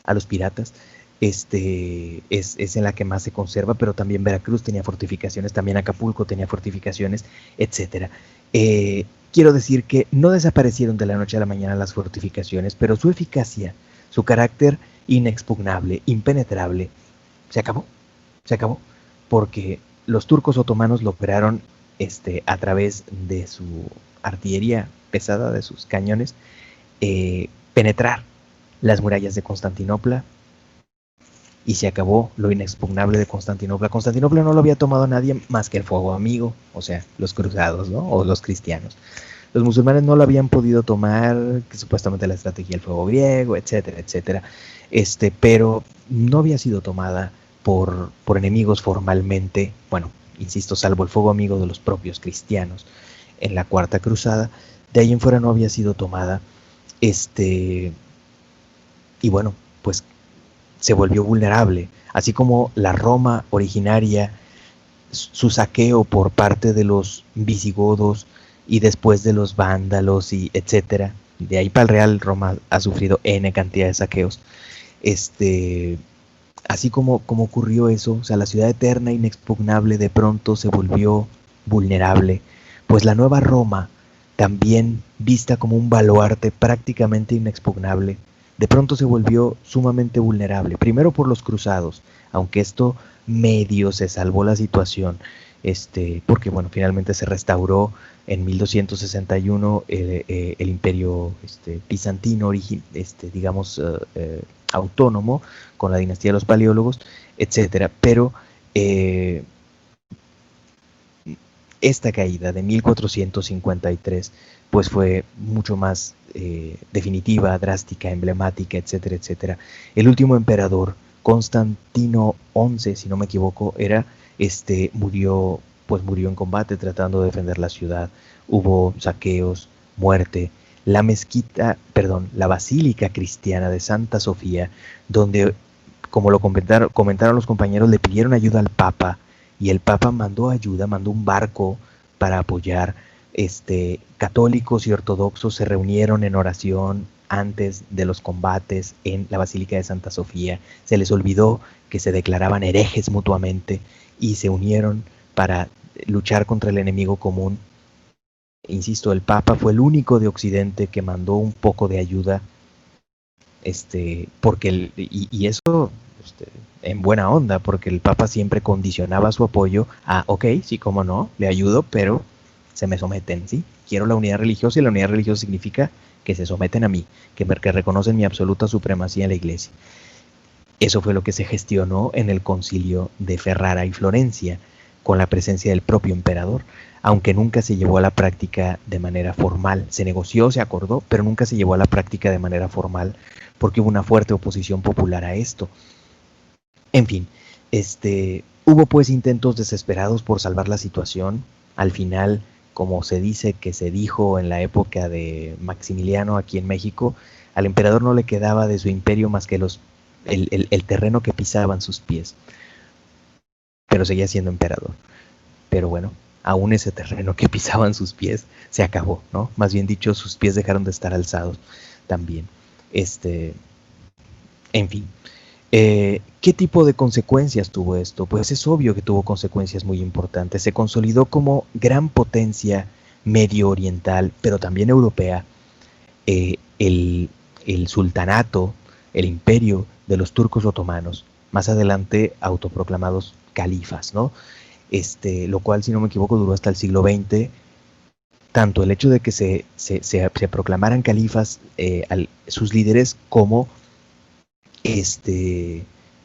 a los piratas. Es en la que más se conserva, pero también Veracruz tenía fortificaciones, también Acapulco tenía fortificaciones, etcétera. Quiero decir que no desaparecieron de la noche a la mañana las fortificaciones, pero su eficacia, su carácter inexpugnable, impenetrable, se acabó, porque los turcos otomanos lograron, a través de su artillería pesada, de sus cañones, penetrar las murallas de Constantinopla, y se acabó lo inexpugnable de Constantinopla. Constantinopla no lo había tomado nadie más que el fuego amigo, o sea, los cruzados, ¿no? O los cristianos. Los musulmanes no lo habían podido tomar, que supuestamente la estrategia del fuego griego, etcétera, etcétera. Pero no había sido tomada por enemigos formalmente, bueno, insisto, salvo el fuego amigo de los propios cristianos en la Cuarta Cruzada. De ahí en fuera no había sido tomada. Y bueno, pues se volvió vulnerable, así como la Roma originaria, su saqueo por parte de los visigodos y después de los vándalos y etcétera. De ahí para el Real, Roma ha sufrido N cantidad de saqueos. Así como ocurrió eso, o sea, la ciudad eterna, inexpugnable, de pronto se volvió vulnerable, pues la nueva Roma, también vista como un baluarte prácticamente inexpugnable, de pronto se volvió sumamente vulnerable, primero por los cruzados, aunque esto medio se salvó la situación, porque bueno, finalmente se restauró en 1261 el imperio bizantino, digamos, autónomo, con la dinastía de los paleólogos, etcétera, pero esta caída de 1453 pues fue mucho más definitiva, drástica, emblemática, etcétera, etcétera. El último emperador, Constantino XI, si no me equivoco, murió en combate tratando de defender la ciudad. Hubo saqueos, muerte. La basílica cristiana de Santa Sofía, donde, como lo comentaron los compañeros, le pidieron ayuda al Papa, y el Papa mandó un barco para apoyar. Católicos y ortodoxos se reunieron en oración antes de los combates en la Basílica de Santa Sofía. Se les olvidó que se declaraban herejes mutuamente y se unieron para luchar contra el enemigo común. Insisto, el Papa fue el único de Occidente que mandó un poco de ayuda, porque y eso en buena onda, porque el Papa siempre condicionaba su apoyo a, ok, sí, cómo no, le ayudo, pero se me someten, ¿sí? Quiero la unidad religiosa, y la unidad religiosa significa que se someten a mí, que reconocen mi absoluta supremacía en la iglesia. Eso fue lo que se gestionó en el concilio de Ferrara y Florencia, con la presencia del propio emperador. aunque nunca se llevó a la práctica de manera formal. Se negoció, se acordó, pero nunca se llevó a la práctica de manera formal porque hubo una fuerte oposición popular a esto. En fin, hubo pues intentos desesperados por salvar la situación. Al final, como se dice que se dijo en la época de Maximiliano aquí en México, al emperador no le quedaba de su imperio más que el terreno que pisaban sus pies. Pero seguía siendo emperador. Pero bueno, aún ese terreno que pisaban sus pies se acabó, ¿no? Más bien dicho, sus pies dejaron de estar alzados también. En fin. ¿Qué tipo de consecuencias tuvo esto? Pues es obvio que tuvo consecuencias muy importantes. Se consolidó como gran potencia medio oriental, pero también europea, el sultanato, el imperio de los turcos otomanos, más adelante autoproclamados califas, ¿no? Lo cual, si no me equivoco, duró hasta el siglo XX. Tanto el hecho de que se proclamaran califas sus líderes como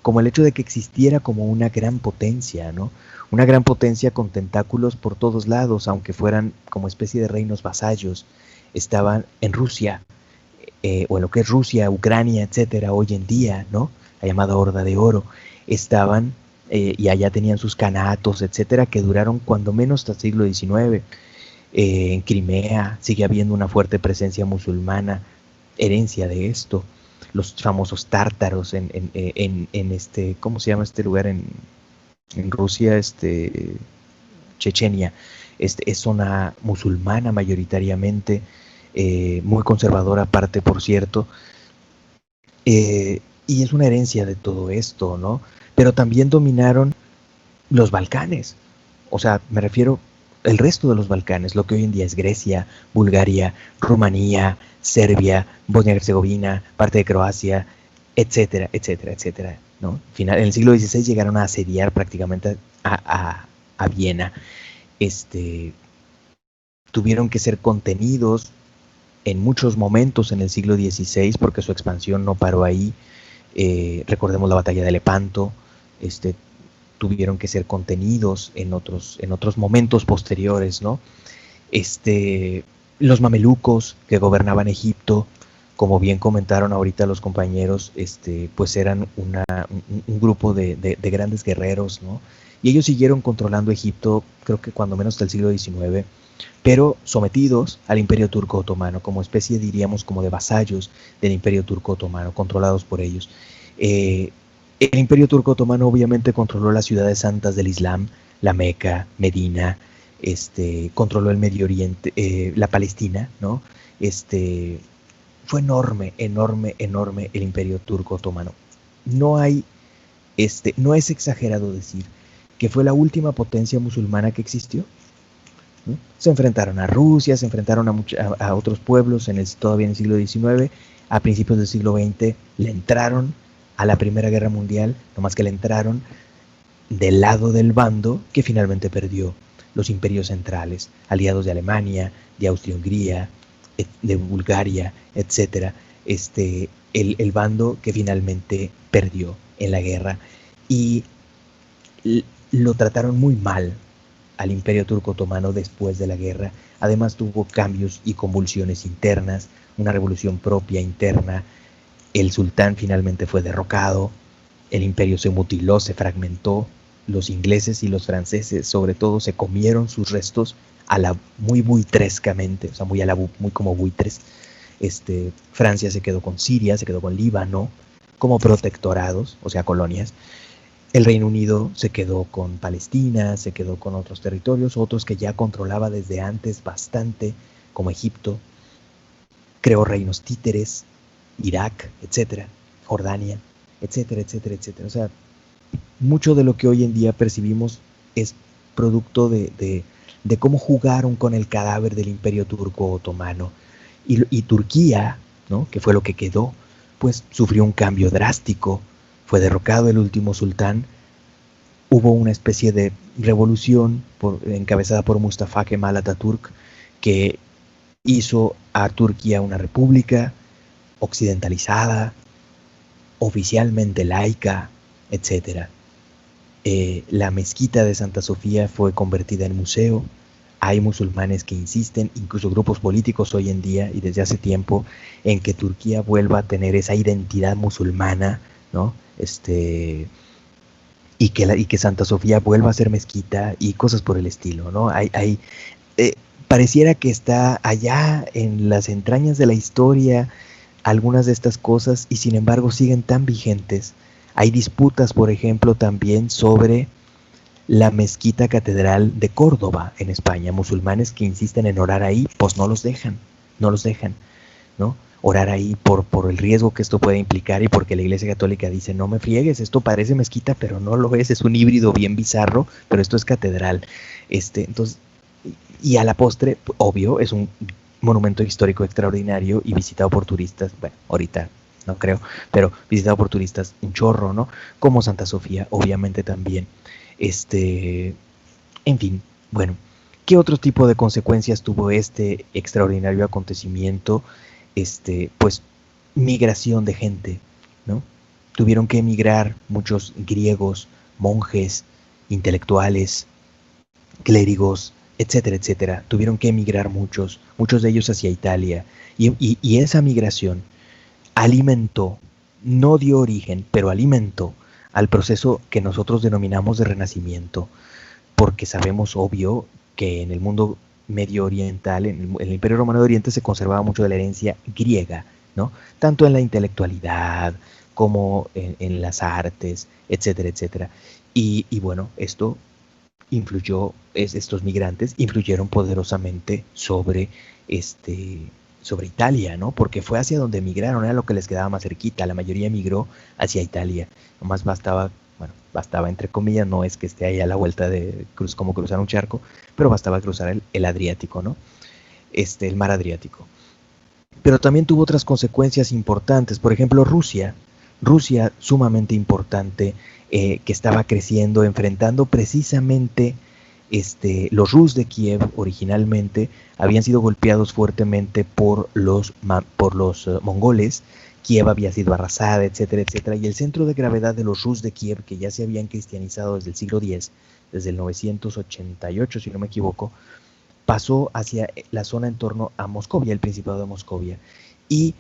como el hecho de que existiera como una gran potencia, ¿no? Una gran potencia con tentáculos por todos lados, aunque fueran como especie de reinos vasallos. Estaban en Rusia, o en lo que es Rusia, Ucrania, etcétera, hoy en día, ¿no? La llamada Horda de Oro. Estaban, y allá tenían sus canatos, etcétera, que duraron cuando menos hasta el siglo XIX. En Crimea sigue habiendo una fuerte presencia musulmana, herencia de esto. Los famosos tártaros en ¿cómo se llama este lugar en Rusia? Chechenia. Es zona musulmana mayoritariamente, muy conservadora aparte, por cierto. Y es una herencia de todo esto, ¿no? Pero también dominaron los Balcanes. O sea, me refiero el resto de los Balcanes, lo que hoy en día es Grecia, Bulgaria, Rumanía, Serbia, Bosnia-Herzegovina, parte de Croacia, etcétera, etcétera, etcétera, ¿no? En el siglo XVI llegaron a asediar prácticamente a Viena. Tuvieron que ser contenidos en muchos momentos en el siglo XVI porque su expansión no paró ahí. Recordemos la batalla de Lepanto. Tuvieron que ser contenidos en otros momentos posteriores, ¿no? Los mamelucos que gobernaban Egipto, como bien comentaron ahorita los compañeros, pues eran un grupo de grandes guerreros, ¿no? Y ellos siguieron controlando Egipto, creo que cuando menos hasta el siglo XIX, pero sometidos al Imperio Turco Otomano, como especie, diríamos, como de vasallos del Imperio Turco Otomano, controlados por ellos. El Imperio Turco Otomano obviamente controló las ciudades santas del Islam, la Meca, Medina, controló el Medio Oriente, la Palestina, ¿no? Fue enorme, enorme, enorme el Imperio Turco Otomano. No es exagerado decir que fue la última potencia musulmana que existió, ¿no? Se enfrentaron a Rusia, se enfrentaron a otros pueblos todavía en el siglo XIX, a principios del siglo XX le entraron a la Primera Guerra Mundial, nomás que le entraron del lado del bando que finalmente perdió, los imperios centrales, aliados de Alemania, de Austria-Hungría, de Bulgaria, etc. El bando que finalmente perdió en la guerra, y lo trataron muy mal al Imperio Turco Otomano después de la guerra. Además tuvo cambios y convulsiones internas, una revolución propia interna. El sultán finalmente fue derrocado, el imperio se mutiló, se fragmentó, los ingleses y los franceses sobre todo se comieron sus restos muy buitrescamente, o sea, muy como buitres. Francia se quedó con Siria, se quedó con Líbano como protectorados, o sea, colonias. El Reino Unido se quedó con Palestina, se quedó con otros territorios, otros que ya controlaba desde antes bastante, como Egipto. Creó reinos títeres, Irak, etcétera, Jordania, etcétera, etcétera, etcétera. O sea, mucho de lo que hoy en día percibimos es producto de cómo jugaron con el cadáver del Imperio Turco Otomano. Y Turquía, ¿no?, que fue lo que quedó, pues sufrió un cambio drástico. Fue derrocado el último sultán. Hubo una especie de revolución encabezada por Mustafa Kemal Atatürk, que hizo a Turquía una república occidentalizada, oficialmente laica, etc. La mezquita de Santa Sofía fue convertida en museo. hay musulmanes que insisten, incluso grupos políticos hoy en día y desde hace tiempo, en que Turquía vuelva a tener esa identidad musulmana, ¿no? Y que Santa Sofía vuelva a ser mezquita y cosas por el estilo, ¿no? Pareciera que está allá en las entrañas de la historia algunas de estas cosas y sin embargo siguen tan vigentes. Hay disputas, por ejemplo, también sobre la mezquita catedral de Córdoba en España. Musulmanes que insisten en orar ahí, pues no los dejan, ¿no? Orar ahí por el riesgo que esto puede implicar y porque la Iglesia Católica dice, no me friegues, esto parece mezquita, pero no lo es un híbrido bien bizarro, pero esto es catedral. Entonces, y a la postre, obvio, es un monumento histórico extraordinario y visitado por turistas, bueno, ahorita no creo, pero visitado por turistas un chorro, ¿no? Como Santa Sofía, obviamente también. En fin, bueno, ¿qué otro tipo de consecuencias tuvo este extraordinario acontecimiento? Pues migración de gente, ¿no? Tuvieron que emigrar muchos griegos, monjes, intelectuales, clérigos, etcétera, etcétera. Tuvieron que emigrar muchos de ellos hacia Italia. Y esa migración alimentó, no dio origen, pero alimentó al proceso que nosotros denominamos de Renacimiento, porque sabemos, obvio, que en el mundo medio oriental, en el Imperio Romano de Oriente se conservaba mucho de la herencia griega, ¿no? Tanto en la intelectualidad como en las artes, etcétera, etcétera. Y bueno, esto influyó, estos migrantes influyeron poderosamente sobre Italia, ¿no? Porque fue hacia donde emigraron, era lo que les quedaba más cerquita. La mayoría emigró hacia Italia. Nomás bastaba entre comillas, no es que esté ahí a la vuelta de como cruzar un charco, pero bastaba cruzar el Adriático, ¿no? El mar Adriático. Pero también tuvo otras consecuencias importantes. Por ejemplo, Rusia sumamente importante, que estaba creciendo, enfrentando precisamente los Rus de Kiev originalmente habían sido golpeados fuertemente por los mongoles. Kiev había sido arrasada, etcétera, etcétera, y el centro de gravedad de los Rus de Kiev, que ya se habían cristianizado desde el siglo X, desde el 988, si no me equivoco, pasó hacia la zona en torno a Moscovia, el Principado de Moscovia, y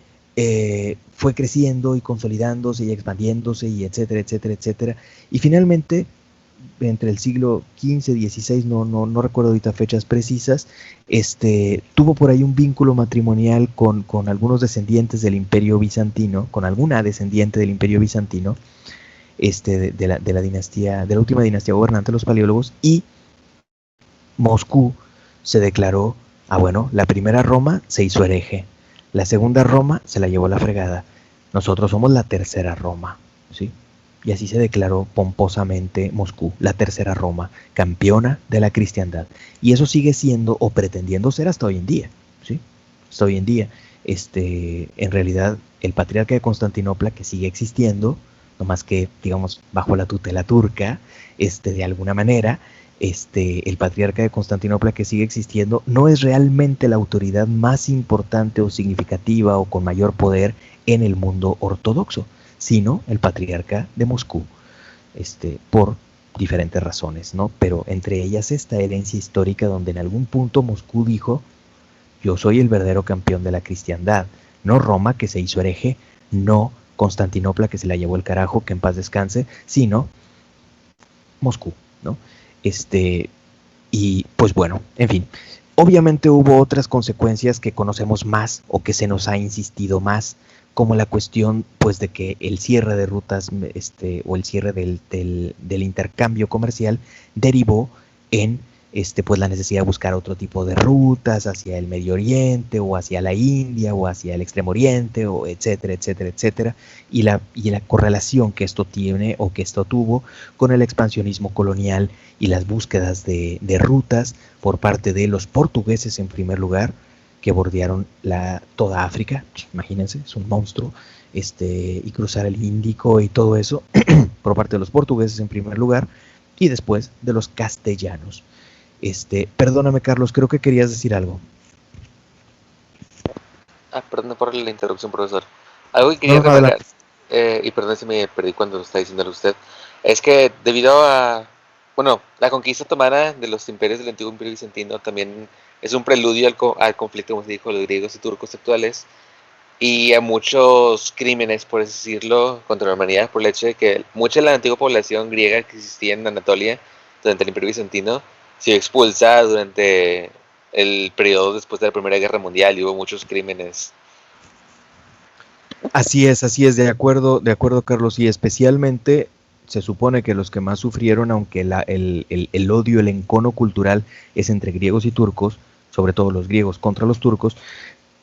fue creciendo y consolidándose y expandiéndose y etcétera, etcétera, etcétera, y finalmente entre el siglo XV, XVI, no recuerdo ahorita fechas precisas, tuvo por ahí un vínculo matrimonial con algunos descendientes del Imperio Bizantino, con alguna descendiente del Imperio Bizantino, de la dinastía, de la última dinastía gobernante, los paleólogos, y Moscú se declaró, la primera Roma se hizo hereje, la segunda Roma se la llevó la fregada, nosotros somos la tercera Roma, ¿sí? Y así se declaró pomposamente Moscú, la tercera Roma, campeona de la cristiandad. Y eso sigue siendo o pretendiendo ser hasta hoy en día, ¿sí? Hasta hoy en día. En realidad, el patriarca de Constantinopla, que sigue existiendo, no más que, digamos, bajo la tutela turca, de alguna manera, el patriarca de Constantinopla que sigue existiendo no es realmente la autoridad más importante o significativa o con mayor poder en el mundo ortodoxo, sino el patriarca de Moscú, por diferentes razones, ¿no? Pero entre ellas esta herencia histórica donde en algún punto Moscú dijo, yo soy el verdadero campeón de la cristiandad, no Roma que se hizo hereje, no Constantinopla que se la llevó el carajo, que en paz descanse, sino Moscú, ¿no? Y pues bueno, en fin, obviamente hubo otras consecuencias que conocemos más o que se nos ha insistido más, como la cuestión pues de que el cierre de rutas o el cierre del intercambio comercial derivó en pues la necesidad de buscar otro tipo de rutas hacia el Medio Oriente o hacia la India o hacia el Extremo Oriente o etcétera, etcétera, etcétera, y la correlación que esto tiene o que esto tuvo con el expansionismo colonial y las búsquedas de rutas por parte de los portugueses en primer lugar, que bordearon toda África, imagínense, es un monstruo, y cruzar el Índico y todo eso, por parte de los portugueses en primer lugar, y después de los castellanos. Perdóname, Carlos, creo que querías decir algo. Perdón por la interrupción, profesor. Algo que quería remarcar, y perdón si me perdí cuando lo está diciendo usted, es que debido a bueno, la conquista otomana de los imperios del antiguo imperio bizantino también es un preludio al conflicto, como se dijo, de los griegos y turcos actuales, y a muchos crímenes, por así decirlo, contra la humanidad, por el hecho de que mucha de la antigua población griega que existía en Anatolia durante el imperio bizantino se vio expulsada durante el periodo después de la Primera Guerra Mundial, y hubo muchos crímenes. Así es, de acuerdo, Carlos, y especialmente se supone que los que más sufrieron, aunque el odio, el encono cultural es entre griegos y turcos, sobre todo los griegos contra los turcos,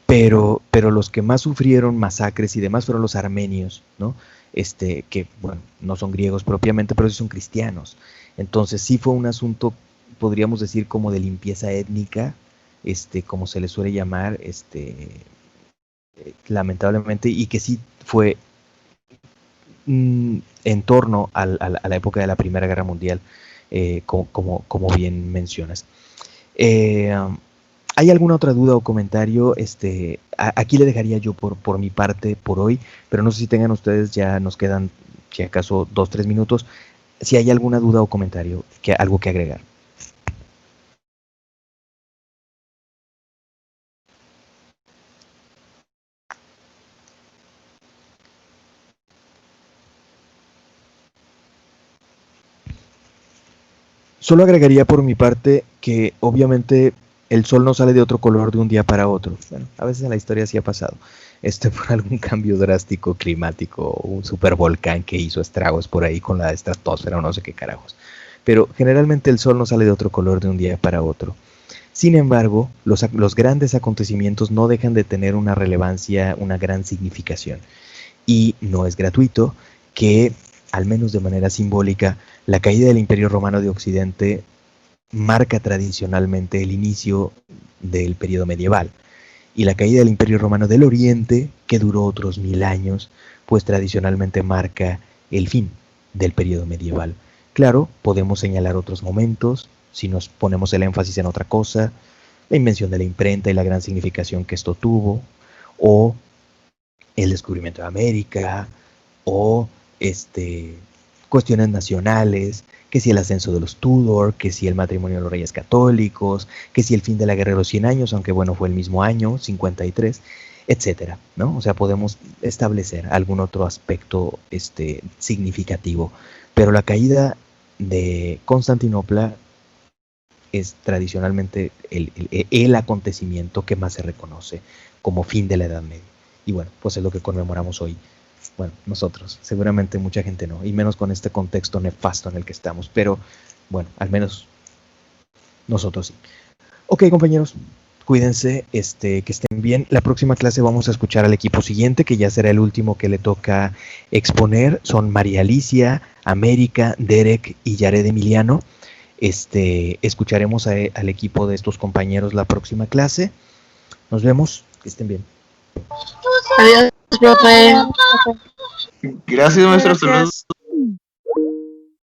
pero los que más sufrieron masacres y demás fueron los armenios, ¿no? Que, bueno, no son griegos propiamente, pero sí son cristianos. Entonces sí fue un asunto, podríamos decir, como de limpieza étnica, como se le suele llamar, lamentablemente, y que sí fue en torno a la época de la Primera Guerra Mundial, como bien mencionas. ¿Hay alguna otra duda o comentario? Aquí le dejaría yo por mi parte por hoy, pero no sé si tengan ustedes, ya nos quedan, si acaso, 2-3 minutos, si hay alguna duda o comentario, algo que agregar. Solo agregaría por mi parte que obviamente el sol no sale de otro color de un día para otro. Bueno, a veces en la historia sí ha pasado. Por algún cambio drástico climático, un supervolcán que hizo estragos por ahí con la estratosfera o no sé qué carajos. Pero generalmente el sol no sale de otro color de un día para otro. Sin embargo, los grandes acontecimientos no dejan de tener una relevancia, una gran significación. Y no es gratuito que, al menos de manera simbólica, la caída del Imperio Romano de Occidente marca tradicionalmente el inicio del periodo medieval, y la caída del Imperio Romano del Oriente, que duró otros 1000 años, pues tradicionalmente marca el fin del periodo medieval. Claro, podemos señalar otros momentos, si nos ponemos el énfasis en otra cosa, la invención de la imprenta y la gran significación que esto tuvo, o el descubrimiento de América, o cuestiones nacionales, que si el ascenso de los Tudor, que si el matrimonio de los reyes católicos, que si el fin de la guerra de los 100 años, aunque bueno, fue el mismo año, 53, etcétera, ¿no? O sea, podemos establecer algún otro aspecto significativo, pero la caída de Constantinopla es tradicionalmente el acontecimiento que más se reconoce como fin de la Edad Media. Y bueno, pues es lo que conmemoramos hoy. Bueno, nosotros, seguramente mucha gente no, y menos con este contexto nefasto en el que estamos, pero bueno, al menos nosotros sí. Ok, compañeros, cuídense, que estén bien. La próxima clase vamos a escuchar al equipo siguiente, que ya será el último que le toca exponer. Son María Alicia, América, Derek y Yared Emiliano. Escucharemos al equipo de estos compañeros la próxima clase. Nos vemos, que estén bien. Adiós, profe. Gracias, maestro. Saludos.